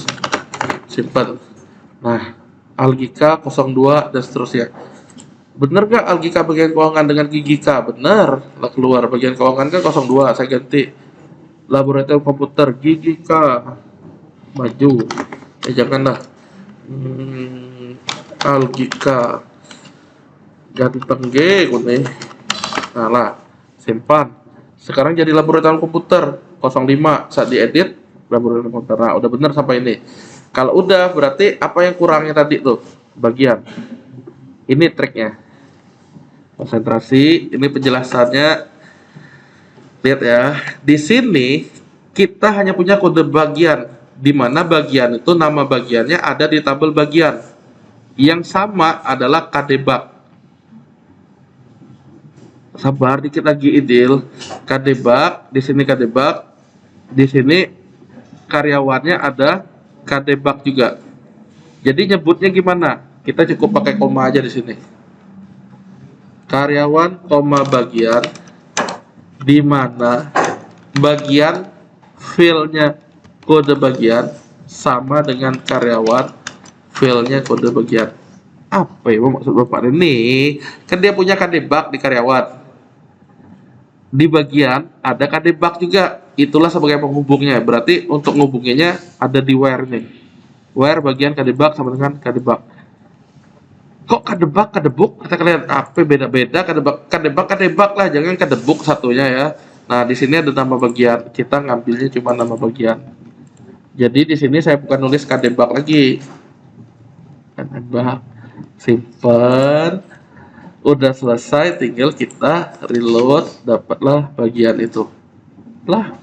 Simpan. Nah, Algika 02 dan seterusnya. Bener gak Algika bagian keuangan dengan Gigika? Bener. Lah keluar bagian keuangan kan 02. Saya ganti. Laboratorium komputer Gigika. Maju. Janganlah. Algika ganteng G nih. Nah lah, simpan. Sekarang jadi laboratorium komputer 05. Saat diedit laboratorium komputer. Nah, udah bener sampai ini. Kalau udah berarti apa yang kurangnya tadi tuh? Bagian. Ini triknya. Konsentrasi, ini penjelasannya. Lihat ya. Di sini kita hanya punya kode bagian, di mana bagian itu nama bagiannya ada di tabel bagian. Yang sama adalah kdebug. Sabar dikit lagi Idil. Kdebug, di sini kdebug, di sini karyawannya ada kdebug juga. Jadi nyebutnya gimana? Kita cukup pakai koma aja di sini. Karyawan, koma bagian, di mana bagian filenya kode bagian sama dengan karyawan filenya kode bagian. Apa ya maksud Bapak ini? Kan dia punya kdebug di karyawan. Di bagian ada kdebug juga. Itulah sebagai penghubungnya. Berarti untuk menghubunginya ada di where nih. Where bagian kdebug sama dengan kdebug. Kok kadebug kata kalian apa beda-beda? Kadebug lah, jangan kadebug satunya ya. Nah, di sini ada nama bagian. Kita ngambilnya cuma nama bagian. Jadi di sini saya bukan nulis kadebug lagi. Kadebug simpan. Udah selesai, tinggal kita reload, dapatlah bagian itu. Lah.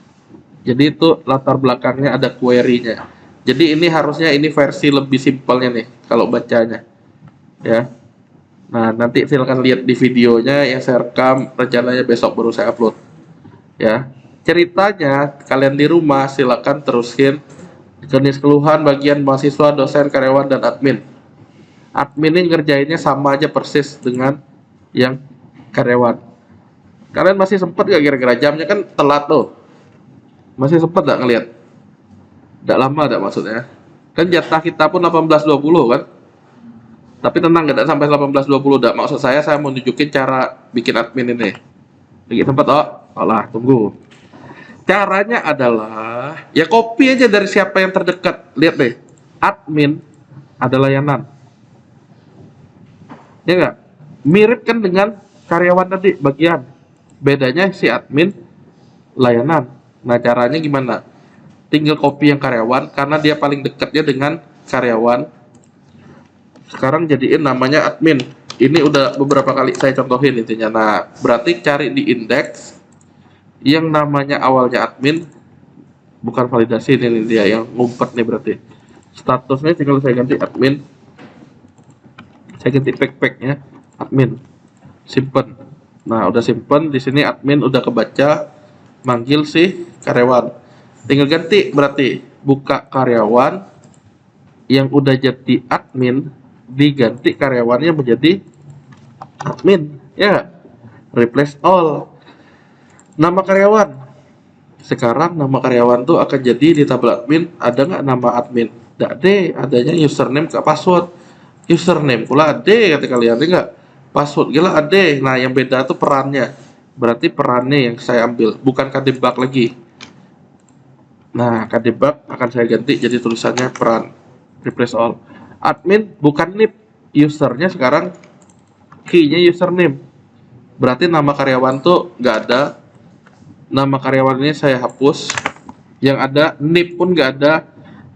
Jadi itu latar belakangnya ada query-nya. Jadi ini harusnya ini versi lebih simpelnya nih kalau bacanya. Ya. Nah, nanti silakan lihat di videonya yang saya rekam, rencananya besok baru saya upload. Ya. Ceritanya kalian di rumah silakan terusin jenis keluhan bagian mahasiswa, dosen, karyawan dan admin. Admin ini ngerjainnya sama aja persis dengan yang karyawan. Kalian masih sempat gak kira-kira jamnya kan telat tuh? Masih sempat gak ngelihat? Gak lama gak maksudnya? Kan jatah kita pun 18.20 kan? Tapi tenang, gak sampai 18.20 dah. Maksud saya mau nunjukin cara bikin admin ini. Lagi tempat lah, tunggu. Caranya adalah ya copy aja dari siapa yang terdekat. Lihat deh, admin ada layanan. Ya nggak? Mirip kan dengan karyawan tadi bagian. Bedanya si admin layanan. Nah caranya gimana? Tinggal copy yang karyawan karena dia paling dekatnya dengan karyawan. Sekarang jadiin namanya admin. Ini udah beberapa kali saya contohin intinya. Nah, berarti cari di indeks yang namanya awalnya admin, bukan validasi ini dia yang ngumpet nih berarti. Statusnya tinggal saya ganti admin. Saya ganti pack-packnya admin. Simpen. Nah, udah simpen di sini admin udah kebaca, manggil si karyawan. Tinggal ganti berarti buka karyawan yang udah jadi admin diganti karyawannya menjadi admin ya, replace all. Nama karyawan sekarang, nama karyawan tuh akan jadi di tabel admin ada nggak nama admin? Nggak deh, adanya username ke password. Username pula ada kata kalian, nggak? Password gila ada. Nah yang beda tuh perannya, berarti perannya yang saya ambil bukan kdebug lagi. Nah kdebug akan saya ganti jadi tulisannya peran, replace all. Admin bukan nip, usernya sekarang key-nya username. Berarti nama karyawan tuh nggak ada. Nama karyawan ini saya hapus. Yang ada nip pun nggak ada.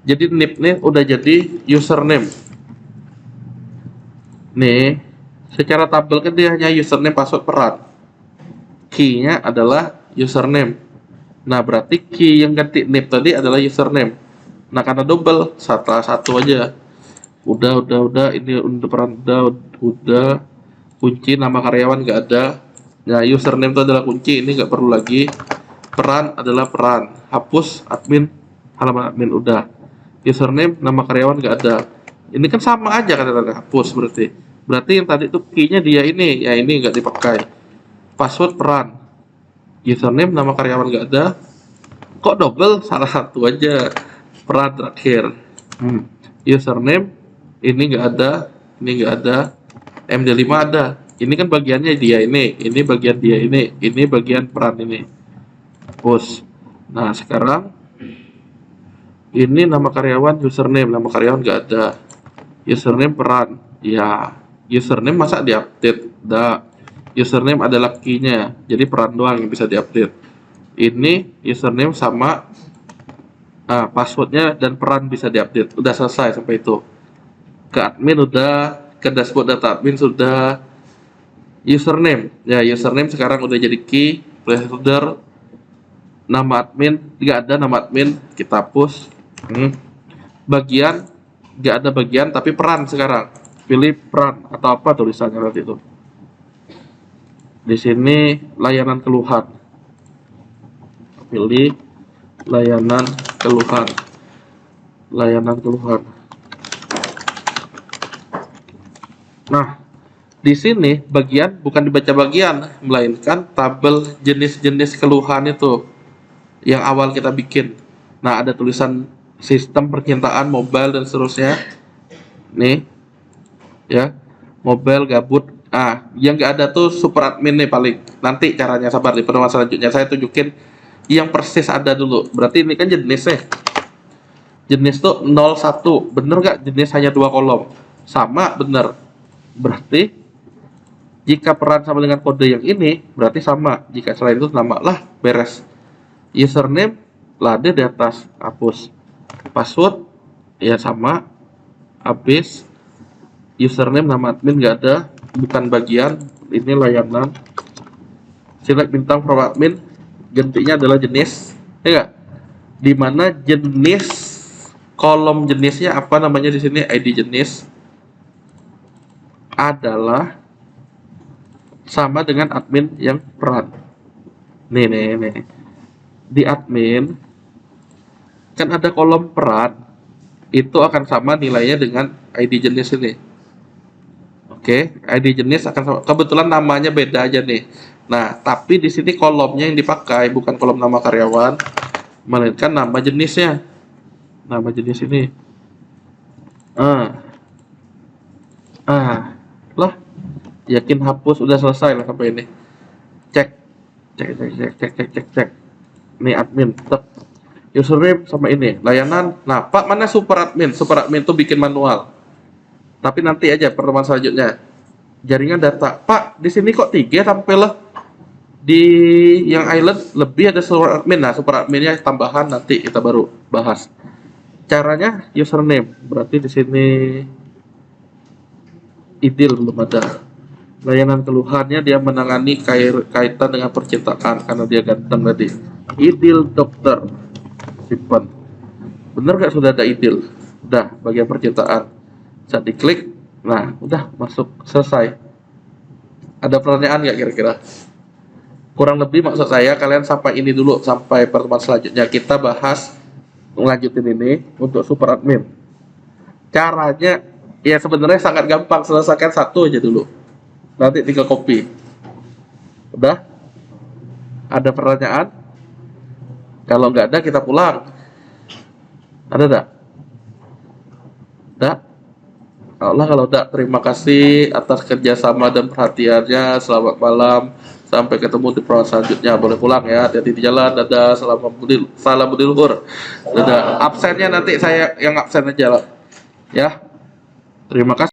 Jadi nip nih udah jadi username. Nih, secara tabel kan dia hanya username, password, peran. Key-nya adalah username. Nah, berarti key yang ganti nip tadi adalah username. Nah, karena double, satu aja. Udah, ini untuk peran udah. Kunci nama karyawan nggak ada. Nah, username itu adalah kunci, ini nggak perlu lagi. Peran adalah peran. Hapus admin, halaman admin udah. Username, nama karyawan nggak ada. Ini kan sama aja kata-kata hapus berarti. Berarti yang tadi itu key-nya dia ini, ya ini nggak dipakai. Password peran. Username, nama karyawan nggak ada. Kok double? Salah satu aja. Peran terakhir. Username, ini nggak ada, ini nggak ada. MD5 ada. Ini kan bagiannya dia ini bagian dia ini bagian peran ini. Push. Nah sekarang ini nama karyawan, username, nama karyawan nggak ada. Username peran, ya username masa diupdate? Username adalah key-nya, jadi peran doang yang bisa diupdate. Ini username sama passwordnya dan peran bisa diupdate. Udah selesai sampai itu. Ke admin udah, ke dashboard data admin sudah. Username, ya username sekarang udah jadi key, placeholder. Nama admin nggak ada, nama admin kita hapus. Bagian nggak ada bagian, tapi peran sekarang. Pilih peran atau apa tulisannya nanti itu. Di sini layanan keluhan. Pilih layanan keluhan. Layanan keluhan. Nah, di sini bagian bukan dibaca bagian, melainkan tabel jenis-jenis keluhan itu yang awal kita bikin. Nah, ada tulisan sistem percintaan, mobile dan seterusnya. Nih, ya, mobile gabut. Ah, yang nggak ada tuh super admin nih paling. Nanti caranya sabar di pertemuan selanjutnya saya tunjukin yang persis ada dulu. Berarti ini kan jenisnya. Jenis tuh 01. Bener nggak jenis hanya 2 kolom? Sama, bener. Berarti jika peran sama dengan kode yang ini, berarti sama. Jika selain itu nama lah, beres. Username lade di atas, hapus. Password ya sama, habis. Username nama admin nggak ada, bukan bagian. Ini layanan. Select bintang from admin, gantinya adalah jenis, ya nggak? Dimana jenis kolom jenisnya apa namanya di sini, ID jenis adalah sama dengan admin yang peran. Nih. Di admin kan ada kolom peran, itu akan sama nilainya dengan ID jenis ini. Oke, ID jenis akan sama. Kebetulan namanya beda aja nih. Nah, tapi di sini kolomnya yang dipakai bukan kolom nama karyawan, melainkan nama jenisnya. Nama jenis ini. Lah, yakin hapus udah selesai lah sampai ini. Cek. Nih admin, tetap username sama ini layanan. Nah, Pak, mana super admin? Super admin tuh bikin manual. Tapi nanti aja pertemuan selanjutnya. Jaringan data, Pak, di sini kok 3 sampai lah. Di yang island lebih ada super admin. Nah, super adminnya tambahan nanti kita baru bahas. Caranya username, berarti di sini Idil belum ada. Layanan keluhannya dia menangani kaitan dengan percintaan karena dia ganteng tadi. Idil dokter, simpan. Bener gak sudah ada Idil? Udah, bagian percintaan. Saat diklik, nah udah masuk, selesai. Ada pertanyaan nggak kira-kira? Kurang lebih maksud saya kalian sampai ini dulu, sampai pertemuan selanjutnya kita bahas melanjutin ini untuk super admin. Caranya ya sebenarnya sangat gampang, selesaikan satu aja dulu. Nanti tinggal copy. Udah? Ada pertanyaan? Kalau nggak ada kita pulang. Ada nggak? Udah? Allah kalau udah, terima kasih atas kerjasama dan perhatiannya. Selamat malam. Sampai ketemu di pertemuan selanjutnya. Boleh pulang ya. Hati-hati di jalan. Dadah. Salam budi luhur. Dadah. Absennya nanti saya yang absen aja lah. Ya. Terima kasih.